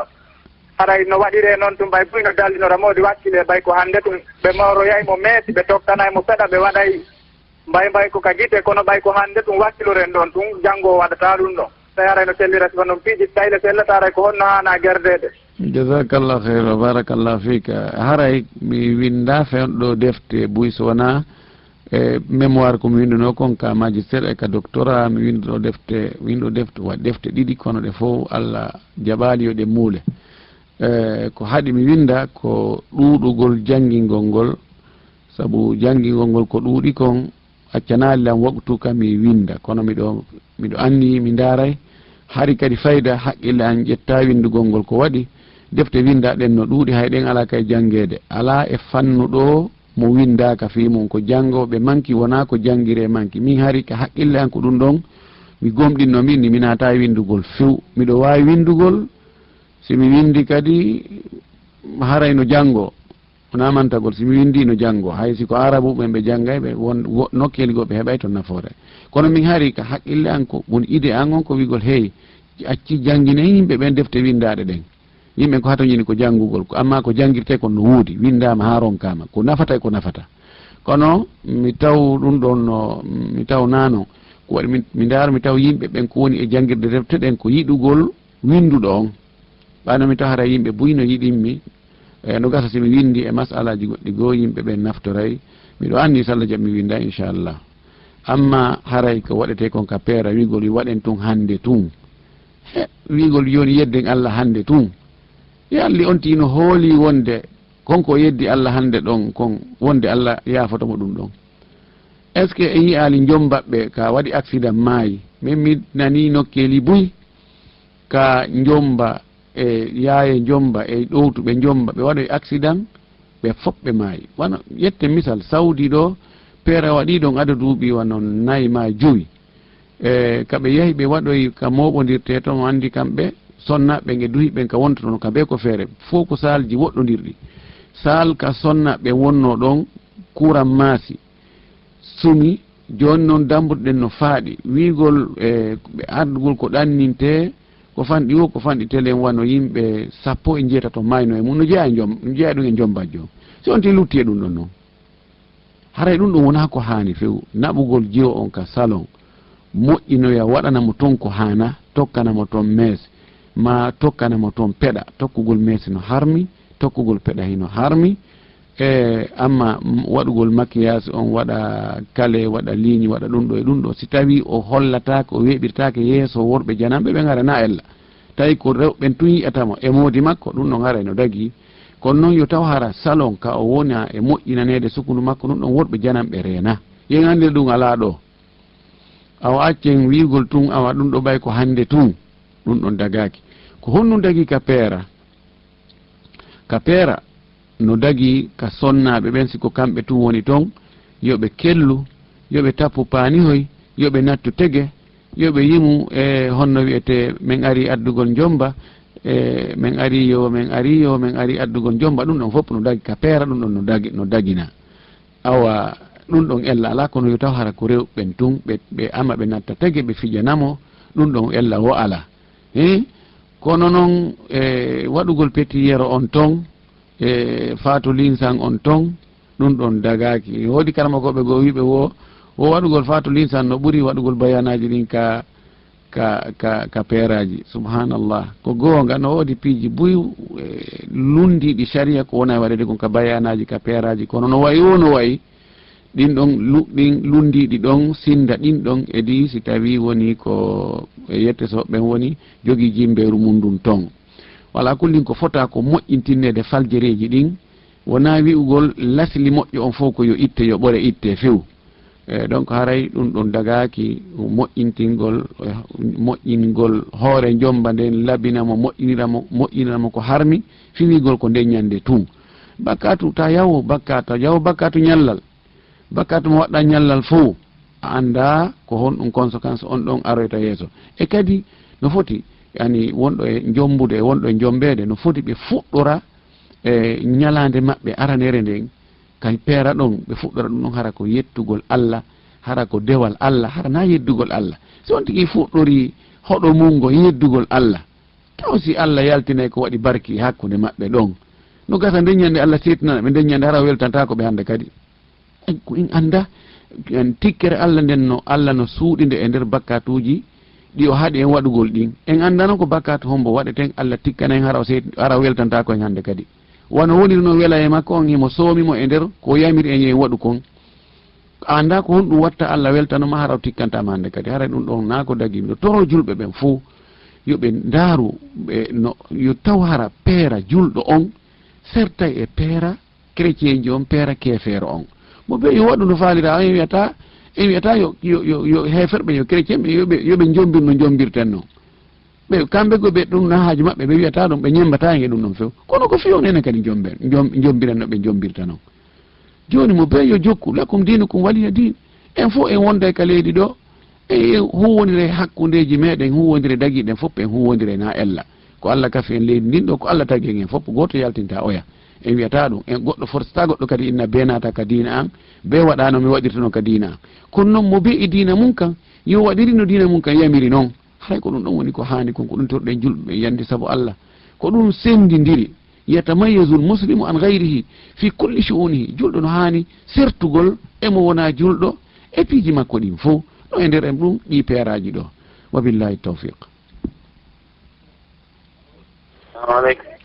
haray no waɗire noon tum ɓay buy no dallinora mawdi wakkile ɓay ko hande tum ɓe mawroyay mo meesi ɓe tokkanay mo peɗa ɓe waɗay mbay ko ka guite kono ɓay ko hande tum wakkiloren ɗon tum janggo waɗata ɗum ɗon tawi haray no sellira sifa noon piiji tayle sellata aray ko honno hana gerdede. Jazakallah khair wa barakallah fika haray mi winda fewɗo defte buy so wona mémoire ko mi winduno kon ka magistére e ka doctorat mi winduno defte waɗi defte ɗiɗi kono ɗe fof Allah jaɓali yo ɗe muule ko haɗi mi winda ko ɗuɗugol janngingol ngol sabu janngingol ngol ko ɗuuɗi kon accanali lam waktu kam mi winda kono miɗo anni mi ndaray hari kadi fayda haqqille an ƴetta windugol ngol ko waɗi defte windaɗen no ɗuuɗi hay ɗen ala kay janngede ala e fannu ɗo mo windaka fi mum ko jangoɓe manki wona ko jangire manki min hari ka haqqille an ko ɗum ɗon mi gomɗinno min ni mi nata windugol few miɗo wawi windugol simi windi kadi haray no jango wona mantagol simi windi no jango hay siko arabu ɓe janggay ɓe won nokkeli go ɓe heɓay to nafoore kono min hari ka haqqille an ko woni ide an on ko wigol hey acci janggine yimɓe ɓen defte windaɗe ɗen yimɓe ko hato jini ko janngugol amma ko janngirte kon no wuudi windama ha ronkama ko nafata e ko nafata kono mi taw ɗum ɗon no mi taw nano ko waɗi mi ndaaro mi taw yimɓe ɓen ko woni e janngirde defte ɗen ko yiɗugol winduɗo on ɓayno mi taw hara yimɓe buyno yiɗinmi no gasa simi windi e masalaji goɗɗi goo yimɓe ɓen naftoray miɗo anndi so Allah jaɓi mi winda inchallah amma haray ko waɗete kon ka peera wigol waɗen tun hande tun wigol yoni yedden Allah hande tun yalli on tino hooli wonde konko yeddi Allah hande ɗon kon wonde Allah yafotomo ɗum ɗon est ce que e yi'ali jombaɓɓe ka waɗi accident maayi min mi nani nokkeli buy ka jomba e yaaye jomba e ɗowtuɓe jomba ɓe waɗoy accident ɓe foɓɓe maayi wano yette misal Saudi ɗo peera waɗi ɗon adaduuɓi wano 4 ma 5 kaɓe yahi ɓe waɗoy ka moɓodirte to mo andi kamɓe sonnaɓe nge duhi ɓen ka wonta ɗon kamɓe ko feere fof ko salji woɗɗodirɗi sal ka sonnaɓe wonno ɗon courant maasi sumi joni noon dambuɗen no faaɗi wigol ɓe ardugol ko ɗanninte ko fanɗi o ko fanɗi télé wano yimɓe 10 to mayno e mum no jeeya ɗum e jombajjo si on te lutti e ɗum ɗon noon haray ɗum ɗon wona ko haani few naɓugol jiyo on ka salon moƴƴinoya waɗanamo toon ko hana tokkanamo toon mees ma tokkanamo toon peɗa tokkugol mees no harmi tokkugol peɗa hino harmi amma waɗugol maquillage on waɗa kale waɗa ligne waɗa ɗum ɗo e ɗum ɗo si tawi o hollatake o weɓirtake yeeso worɓe janamɓe ɓe gara na ella tawi ko rewɓen tun yiyatamo e moodi makko ɗum ɗon haray no dagui kono noon yo taw hara salon ka o wona e moƴƴinanede sukundu makko ɗum ɗon woɗɓe janamɓe reena yen ande ɗum ala ɗo awa accen wigol tun awa ɗum ɗo ɓay ko hande tun ɗum ɗon dagaki ko honnu dagi ka peera no dagi ka sonnaɓe ɓen siko kamɓe tun woni ton yoɓe kellu yoɓe tappu paanihoy yoɓe nattu tege yoɓe yimu e honno wiyete min ari addugol jomba min ari addugol jomba ɗum ɗon fof no dagi ka peera ɗum ɗon no dagina awa ɗum ɗon ella ala kono yo taw hara ko rewɓen tun ɓe ama ɓe natta tege ɓe fijanamo ɗum ɗon ella wo ala kono noon waɗugol petiyero on ton faatu linsan on ton ɗum ɗon dagaki woodi karama koɓe go wiɓe wo waɗugol faatu linsan no ɓuri waɗugol bayanaji ɗin ka peeraji subhanallah ko goonga no woodi piiji buy lundiɗi sharia ko wona waɗede kon ka bayanaji ka peeraji kono no wayi no wayi ɗin lundiɗi ɗon sinda ɗin ɗon edi si tawi woni ko yette soɓɓen woni jogui jimberu mum ɗum ton wala kullin ko fota ko moƴƴintinnede faljereji ɗin wona wi'ugol lasli moƴƴo on fof ko yo itte yo ɓore itte few donc haray ɗum ɗon dagaki moƴƴingol hoore jomba nden labinamo moƴƴiniramo ko harmi fiwigol ko nden ñande tun bakkatu ta yawo bakkatu ñallal bakkatu mo waɗɗa ñallal fo a anda ko honɗum conséquence on ɗon aroyta yeeso e kadi no foti yani wonɗo e jombude e wonɗo e jombede no foti ɓe fuɗɗora e ñalande maɓɓe aranere nden kay peera ɗon ɓe fuɗɗora ɗum ɗon hara ko yettugol Allah hara ko dewal Allah hara na yeddugol Allah si on tigi fuɗɗori hoɗo mungo yeddugol Allah taw si Allah yaltinay ko waɗi barki hakkude maɓɓe ɗon no gasa ndeññande Allah settinana ɓe ndeññande hara weltanta ko ɓe hande kadi ko in anda tikkere Allah nden no Allah no suuɗinde e nder bakkatuji ɗi o haɗi en waɗugol ɗin en andano ko bakkatu hombo waɗeten Allah tikkana en hara weltanta ko en hande kadi wano woniri no wela e makko on himo soomimo e nder ko yamiri en yen waɗu kon anda ko honɗum watta Allah weltanoma hara tikkantama hande kadi hara ɗum ɗon na ko dagi miɗo toro julɓe ɓen fo yoɓe ndaaru yo taw hara peera julɗo on sertay e peera chrétien ji on peera kefeero on mo ɓe yo waɗu no faalira en wiyata yo heferɓe yo chrétien ɓe yoɓe jombir no jombirten no ɓe kamɓe go ɓe ɗum na haaju maɓɓe ɓe wiyata ɗum ɓe ñembata e ɗum ɗon few kono ko fiyon enen kadi jombiren no ɓe jombirta noon joni mo ɓe yo jokku lakum dinukum waliya din en fof en wonda ka leydi ɗo e huwodire hakkudeji meɗen huwodire daguiɗen fof en huwodire na ella ko Allah kafi en leydi ndin ɗo ko Allah tagi en fof goto yaltinta oya en wiyata ɗum en goɗɗo forceta goɗɗo kadi inna benata ka dina an be waɗano mi waɗirtano ka dina an kono noon mo be e dina mum kan yo waɗiri no dina mum kan yamiri noon hay ko ɗum ɗon woni ko hani kon ko ɗum torɗen julɓe yandi saabu Allah ko ɗum sendidiri yatamayyazu lmuslimu an gayrihi fi kulli shu'unihi julɗo no hani sertugol emo wona julɗo e piiji makko ɗin fo ɗo e nder en ɗum ɗi peeraji ɗo wabillahi tawfiq.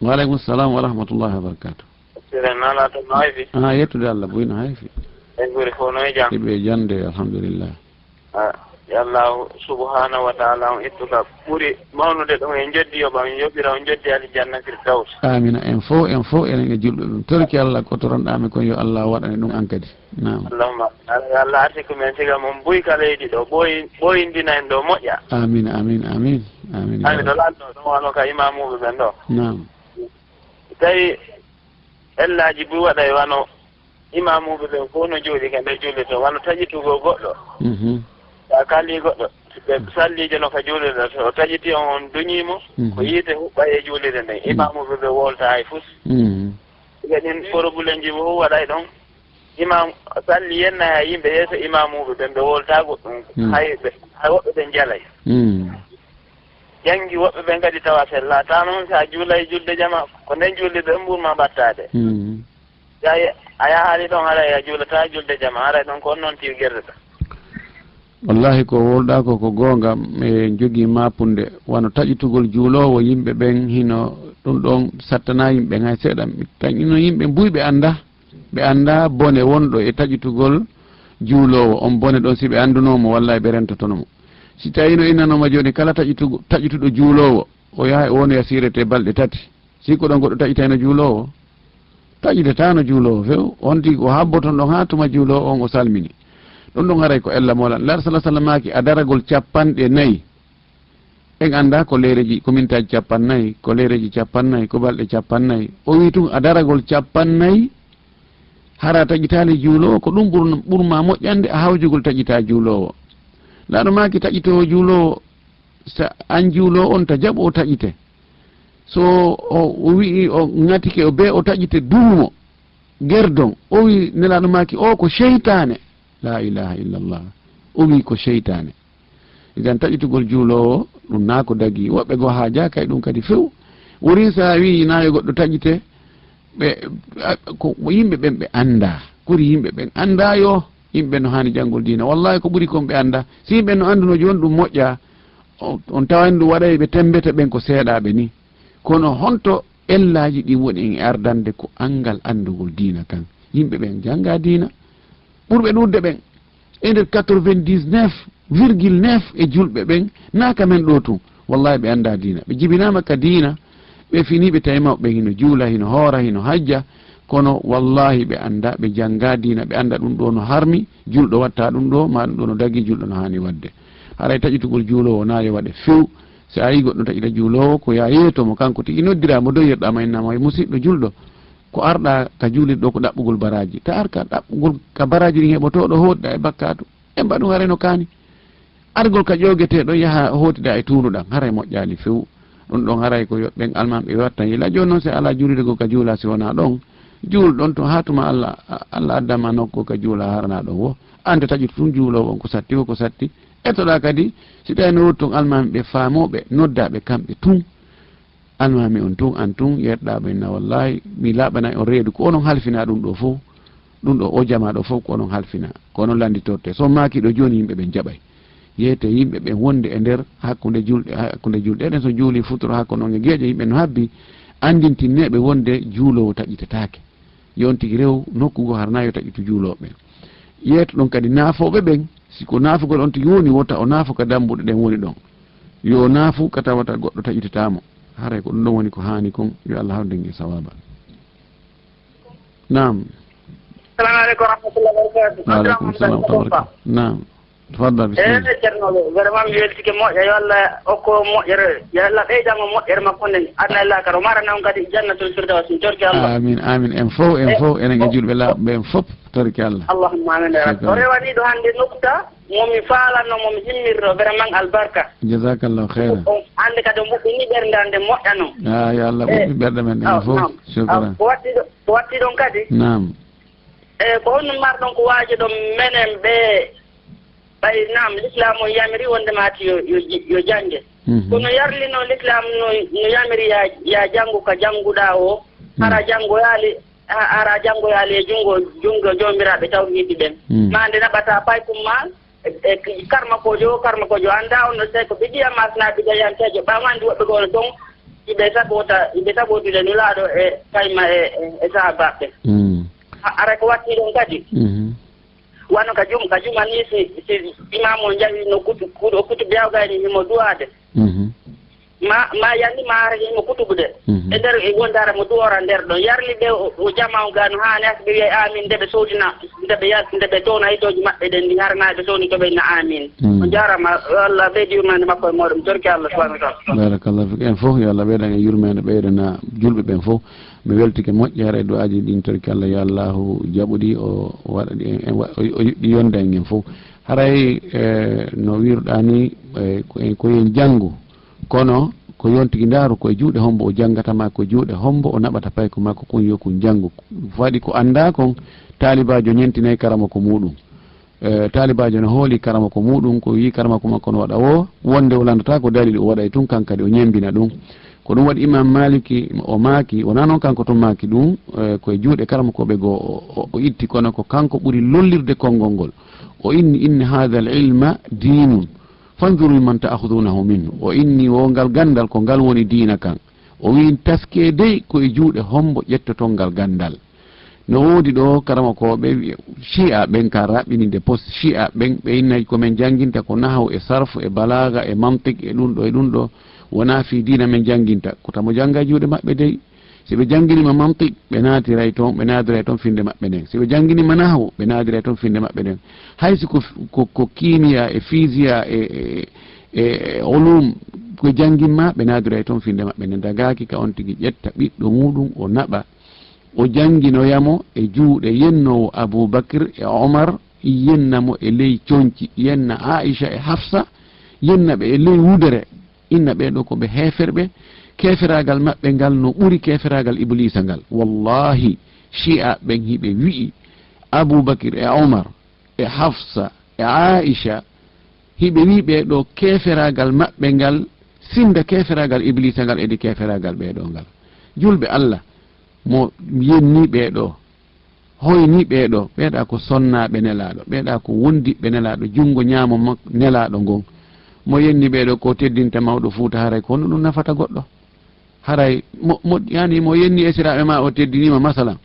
Waaleykum salam wa rahmatullahi wa barakatuh. Yettude Allah buyno hayfi iɓe jande alhamdulillah. Allah subhanahu wa ta'ala on ittuka ɓuri mawnude ɗum en joddi yoɓa min yoɓira on joddi aljanna firdaus. Amina en fo enen e julɗo ɗum torki Allah ko toronɗami kon yo Allah waɗane ɗum an kadi. Naam. Allahumma Allah artiku men siga mon buy ka leydi ɗo ɓoyindina en ɗo moƴƴa. Amin. Hani ɗo lanɗo ɗum wano ka imamuɓe ɓen ɗo. Naam. Tawi ellaji buy waɗa e wano imamuɓe ɓen fof no jooɗi ka nder julde to wano taƴitugo goɗɗo. Ta kalli goɗɗo ɓe sallije no ka juulirde to o taƴiti on duñimo ko yiite huɓɓa e juulirde nden imamuɓe ɓe wolta hay fus ɓe ɗin probléme ji fof waɗay ɗon imam salli yenna ha yimɓe yeeso imamuɓe ɓen ɓe wolta goɗɗum hay woɓɓe ɓen jalay jangi woɓɓe ɓen kadi tawa sella ta noon sa juulay julde jama ko nden juulirde ɗum ɓurma mbattade a yahaali ɗon haɗa a juulata julde jama haɗay ɗon ko on noon tirguerɗe wallahi ko wolɗa ko goonga e jogii mapunde wano taƴitugol juulowo yimɓe ɓen hino ɗum ɗon sattana yimɓe hay seeɗa taƴino yimɓe mbuy ɓe annda bone wonɗo e taƴitugol juulowo on bone ɗon si ɓe anndunomo wallahi ɓe rentotonomo si tawino innanoma joni kala taƴituɗo juulowo o yaha o wono yasirete balɗe tati si ko ɗon goɗɗo taƴitayno juulowo taƴitetano juulowo few on tigi o habboton ɗon ha tuma juulowo on o salmini ɗum ɗon haray ko ella molan lar salah sallam maki a daragol 4 en anda ko lereji ko mintaji 4 ko lereji 4 ko balɗe 4 o wi tun a daragol 4 hara taƴitali juulowo ko ɗum ɓurma moƴƴande a hawjugol taƴita juulowo laɗo maki taƴitowo juulowo sa an juulowo on ta jaɓo o taƴite so o wi o ŋatike o be o taƴite duumo gerdon o wi nelaɗo maki o ko cheytane la ilaha illallah o wi ko cheytane igan taƴitugol juulowo ɗum na ko dagi woɓɓe go ha jakay ɗum kadi few woni sa wi nayo goɗɗo taƴite ko yimɓe ɓen ɓe anda ɓuri yimɓe ɓen anda yo yimɓe no hani janngol diina wallahi ko ɓuri kon ɓe anda si yimɓe no anduno joni ɗum moƴƴa on tawani ɗum waɗay ɓe tembeta ɓen ko seeɗaɓe ni kono honto ellaji ɗi woni en ardande ko angal andugol diina kan yimɓe ɓen janga diina ɓurɓe ɗurde ɓen e nder 99,9 e julɓe ɓen naka men ɗo tun wallahi ɓe anda diina ɓe jibinama ka diina ɓe fini ɓe tawi mawɓe hino juula hino hoora hino hajja kono wallahi ɓe anda ɓe janga diina ɓe anda ɗum ɗo no harmi julɗo watta ɗum ɗo ma ɗum ɗo no dagi julɗo no hani wadde haray taƴitugol juulowo na yo waɗe few so a yi goɗɗo taƴita juulowo ko ya yeetomo kanko tigi noddirama doyirɗama innama musidɗo julɗo ko arɗa ka juulirɗo ko ɗaɓɓugol baraji ta ar ka ɗaɓɓugol ka baraji ɗin heɓotoɗo hoɗɗa e bakkatu en mbaɗum haray no kaani argol ka ƴogueteɗo yaaha hotiɗa e tunuɗam haray moƴƴali few ɗum ɗon haray ko yoɓɓen almanɓe watta yila joni noon si ala juulirgo ka juula si wona ɗon juul ɗon to hatuma allah addama nokko ka juula harana ɗon wo ande taƴita tun juulowo on ko satti ko satti ettoɗa kadi si tawi no wotton almamiɓe faamoɓe noddaɓe kamɓe tun almami on tun an tun yerɗaɓe inna wallahi mi laɓanay on reedu ko onon halfina ɗum ɗo fof ɗum ɗo o jama ɗo fof ko onon halfina ko onon landitorte so makiɗo joni yimɓe ɓen jaɓay yeete yimɓe ɓen wonde e nder hakkude julɗe eɗen so juuli futoro hakkude on e gueeƴe yimɓe no habbi andintinneɓe wonde juulowo taƴitetake yon tigui rew nokkugo harna yo taƴitu juuloɓe yeeto ɗon kadi naafoɓe ɓen siko naafugol on tigui woni wota o naafo ka dambuɗe ɗen woni ɗon yo naafu ka tawata goɗɗo taƴitetamo haray ko ɗum ɗon woni ko hani kon yo Allah hawden e sawaba nam salamu aleykum warahmatullahi wabarakatuh waaleykum salam wa barakatuh nam tafadal bisimilla ceernoɓe vraiment mi weltike moƴƴa yo Allah okko moƴƴere yo Allah ɓeydamo moƴƴere makko nden adna e lakara o marana on kadi jannatul firdaws min torki Allah amin amin en fof enen e julɓe laaɓe ɓen fof torki Allah allahumma amin ya rabbi o rewani ɗo hannde nokkuta momi faalanno momi himmirto vraiment albarka jasakallahu khairan hannde kadi o moƴƴini ɓernde hannde moƴƴano yo Allah ɓoɓɓi ɓerɗe men ɗen fof shukran ko watti ɗon kadi nam ko honno marɗon ko waaji ɗon menen ɓe ɓay nam l'islam o yamiri wonde mati yo jangge kono yarlino l'islam no yamiri ya janngu ka jannguɗa o hara janngoyaali e jungo jomiraɓe tawhiidi ɓen ma nde naɓata paykum ma e karma kojo anda on no tawi ko ɓe ƴiyama sna ɓigayantejo ɓawandi woɓɓe gono ton iɓe saɓotude nulaaɗo e kayma e sahabaɓe ara ko watti ɗon kadi wano ka juma ni si imamo jawi no kutu bewgani himo duwade ma yandi ma ara himo kutubude e nder e wondara mo duwora nder ɗon yarli ɓe o jama o gano hani asa ɓe wiye amin ndeɓe sowdina ndeɓe towna hitoji maɓɓe ɗen ndi harnaɓe sowni to ɓenna amin o jarama Allah ɓeydi yurmede makko e moɗon torki Allah subahana wa taala barakallah fik en fof yo Allah ɓeydan e yurmede ɓeydana julɓe ɓen fof mi weltike moƴƴere e du'aji ɗin torki Allah yo Allahu jaɓuɗi o waɗa ɗi o yuɗɗi yonde en en fof haray no wiruɗa ni koyen janngu kono ko yontigui ndaaru koye juuɗe hombo o janggatama koye juuɗe hombo o naɓata payko makko kon yo kon janngu waɗi ko anda kon talibajo ñentinayi karama ko muɗum talibajo no hooli karama ko muɗum ko yi karama ko makko no waɗa o wonde o landata ko dalil o waɗa e tun kankadi o ñembina ɗum ko ɗum waɗi imam maliki o maaki wona noon kanko to maaki ɗum koye juuɗe karama koɓe goo o itti kono ko kanko ɓuri lollirde konngol ngol o inni hada al ilma dinun fanzuru man ta'khudunahu minhu o inni wo ngal gandal ko ngal woni diina kan o wi taske dey koye juuɗe hombo ƴettoton ngal gandal no woodi ɗo karama koɓe shi'a ɓen ka raɓɓininde post shi'a ɓen ɓe innayi komin janginta ko nahaw e sarfu e balaga e mantique e ɗum ɗo wona fi diina men janginta ko tamo jangga juuɗe maɓɓe dey si ɓe jangginima mantiq ɓe naatiray toon ɓe naadiray toon finde maɓɓe nden si ɓe jangginima nahwu ɓe naadiray toon finde maɓɓe nden haysi ko kimiya e physia e ulum ko janginma ɓe naadiray toon finde maɓɓe nden dagaki ka on tigi ƴetta ɓiɗɗo muɗum o naɓa o janginoyamo e juuɗe yennowo Aboubacry e Omar yennamo e ley coñci yenna Aisha e Hafsa yenna ɓe e ley wudere inna ɓeɗo ko ɓe heferɓe keferagal maɓɓe ngal no ɓuri keferagal iblisa ngal wallahi shi'a ɓen hiɓe wi'i Aboubacry e Omar e Hafsa e Aisha hiɓe wi ɓeɗo keferagal maɓɓe ngal sinda keferagal iblisa ngal edi keferagal ɓeɗo ngal julɓe Allah mo yenni ɓeɗo hoyni ɓeɗo ɓeɗa ko sonnaɓe nelaɗo ɓeɗa ko wondiɓe nelaɗo jungo ñamo nelaɗo ngon mo yenni ɓeɗo ko teddinta mawɗo Fuuta haray ko hono ɗum nafata goɗɗo haray yani mo yenni esiraɓe ma o teddinima masalan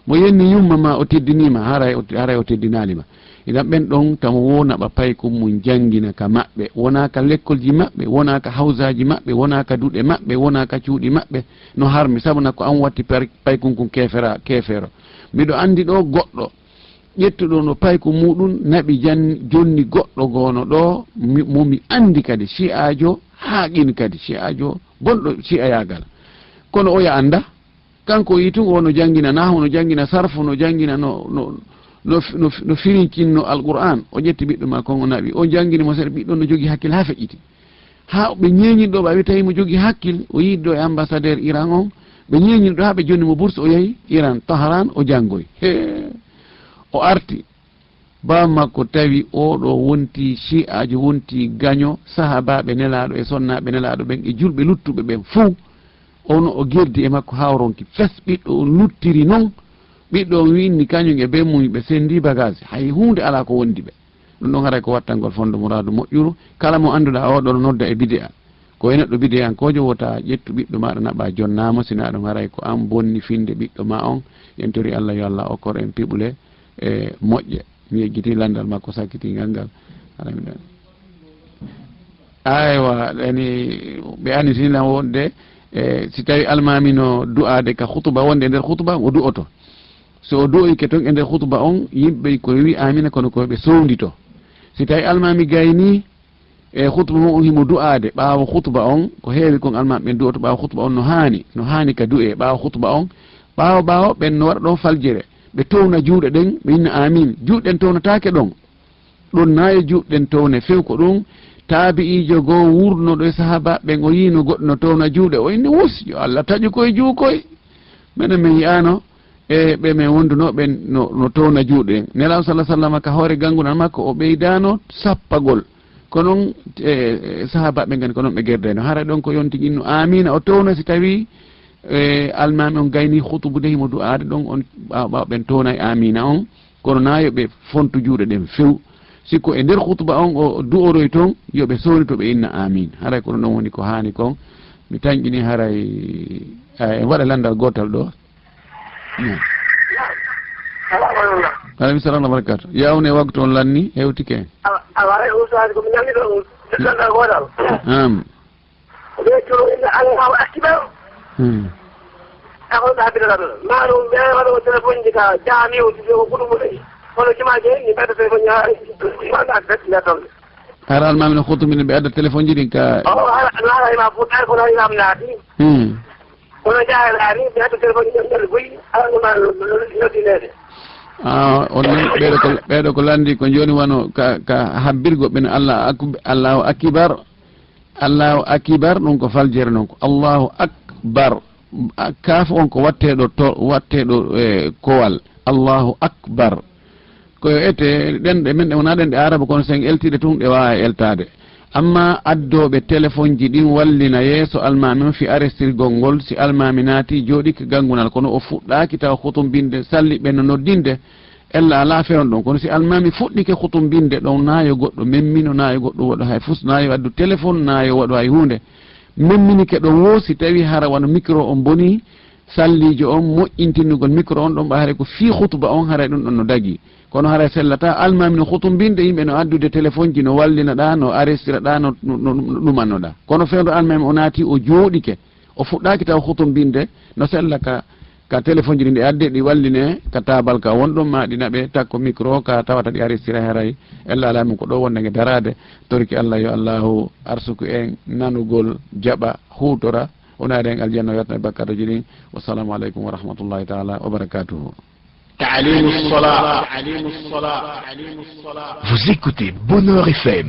mo yenni yumma ma o teddinima haray o teddinanima idan ɓen ɗon tamo wonaɓa payko mum jangina ka maɓɓe wonaka lekkolji maɓɓe wonaka hawsaji maɓɓe wonaka duɗe maɓɓe wonaka cuuɗi maɓɓe no harmi sabuna ko an watti paykunkun kefero miɗo andi ɗo goɗɗo ƴettuɗo no payko muɗum naɓi jonni goɗɗo gono ɗo momi andi kadi shi'ajo haaqin kadi shi'ajo bonɗo shi'ayagal kono oya anda kanko yitu wono jangina nahwu no jangina sarfu no jangina no firincinno alquran o ƴetti ɓiɗɗo ma kon o naɓi o jangini mo seeɗa ɓiɗɗo no jogui hakkille ha feƴƴiti ha ɓe ñeñinɗo ɓe tawi mo jogui hakkille o yiɗɗo e ambassadeur Iran on ɓe ñeñinɗo ha ɓe jonni mo bourse o yahi Iran Taharan o janggoy o arti ba makko tawi oɗo wonti shi'ajo wonti gaño sahabaɓe nelaɗo e sonnaɓe nelaɗo ɓen e julɓe luttuɓe ɓen fuu ono o gerdi e makko ha o ronki fes ɓiɗɗo o luttiri noon ɓiɗɗo o winni kañum e ɓe mum ɓe sendi bagage hay hunde ala ko wondi ɓe ɗum ɗon haray ko wattangol fondo mouradu moƴƴuru kala mo anduɗa oɗo nodda e bidéa ko e neɗɗo bidéa an kojo wota ƴettu ɓiɗɗo maɗa naɓa jonnamo sina ɗum haray ko an bonni finde ɓiɗɗo ma on yentori Allah yo Allah okkor en piɓule e moƴƴe mi yejjiti landal makko sakkitingal ngal aywa ɗani ɓe ani sina wonde si tawi almami no du'ade ka hutuba wonde e nder hutuba o du'oto so o du'oyke toon e nder hutuba on yimɓe ko wi amina kono koɓe sowdito si tawi almami gayni e hutuba mo on himo du'ade ɓaawo hutuba on ko heewi kon almami ɓen du'oto ɓaawo hutuba on no hani ka du'e ɓaawo hutuba on ɓaawo ɓen no waɗa ɗon faljere ɓe towna juuɗe ɗen ɓe inna amin juuɗen townatake ɗon nayo juuɗen towne few ko ɗum taabi'ijo goo wurnoɗo e sahaba ɓen o yino goɗɗo no towna juuɗe o inni wus yo Allah taƴu koye juukoye minen min yiyano e ɓe min wonduno ɓen no towna juuɗe ɗen nelaw sallah sallam ka hoore gangunal makko o ɓeydano sappagol ko noon sahaba ɓe gani ko noon ɓe gerdeno hara ɗon ko yonti inno amina o towna si tawi almami on gayni hutubude himo du'ade ɗon on ɓaw ɓen townay amina on kono nayo ɓe fontu juuɗe ɗen few sikko e nder hutuba on o du'oroy toon yoɓe sowni to ɓe inna amin haray ko ɗon woni ko hani kon mi tañƴini haray en waɗa landal gotal ɗo aleykum salam wa barakatu yawne waktu on lanni hewtike awaray ustade komi ñamni ɗo landal gotal ɓeytoro inna Allahu akbar ako ɗaɓiraɗa ɗo maɗo ɓewaɗo téléphone ji ka jaamiwo ko kuɗumo ɗayi kono jimaje ni ɓeyda téléphone ñaɗa ɓetletonde hara almami no hutumine ɓe adda téléphone ji ɗin ka haarayma fuɗɗare kono haynam naati kono jahelaari ɓe adda téléphone ji ɗemɗele boyi alanoma noddinede on ɓeɗo ko landi ko joni wano ka habbirgo ɓen Allahu akibar ɗum ko faljere noon ko Allahu akbar kaaf on ko watteɗo kowal Allahu akbar koyo ete ɗenɗe men ɗe wona ɗenɗe araba kono sen eltiɗe tun ɗe wawa eltade amma addoɓe téléphone ji ɗin wallina yeeso almami on fi arestirgol ngol si almami naati jooɗike gangunal kono o fuɗɗaki taw hutumbinde salli ɓe no noddinde ella ala fewn ɗon kono si almami fuɗɗike hutumbinde ɗon nayo goɗɗo memmino nayo goɗɗo waɗo hay fus nayo addu téléphone nayo waɗo hay hunde memminike ɗon woosi tawi hara wano micro on boni sallijo on moƴƴintinnugol micro on ɗon ɓa haare ko fii hutuba on haray ɗum ɗon no dagi kono haray sellata almami no hutumbinde yimɓe no addude téléphone ji no wallina ɗa no arrestira ɗa no ɗumannoɗa kono fewdo almami o naati o jooɗike o fuɗɗaki taw hutum binde no sella ka téléphone ji ɗi adde ɗi walline ka tabal ka wonɗon ma ɗi naɓe takko micro ka tawata ɗi aristira haray ella alamin ko ɗo wonnege darade torki Allah yo Allahu arsuku en nanugol jaɓa hutora onade en aljanna yatna bakkato jiɗin wassalamu aleykum wa rahmatullahi taala wa barakatuhu. تعليم الصلاة. Vous écoutez Bonheur FM.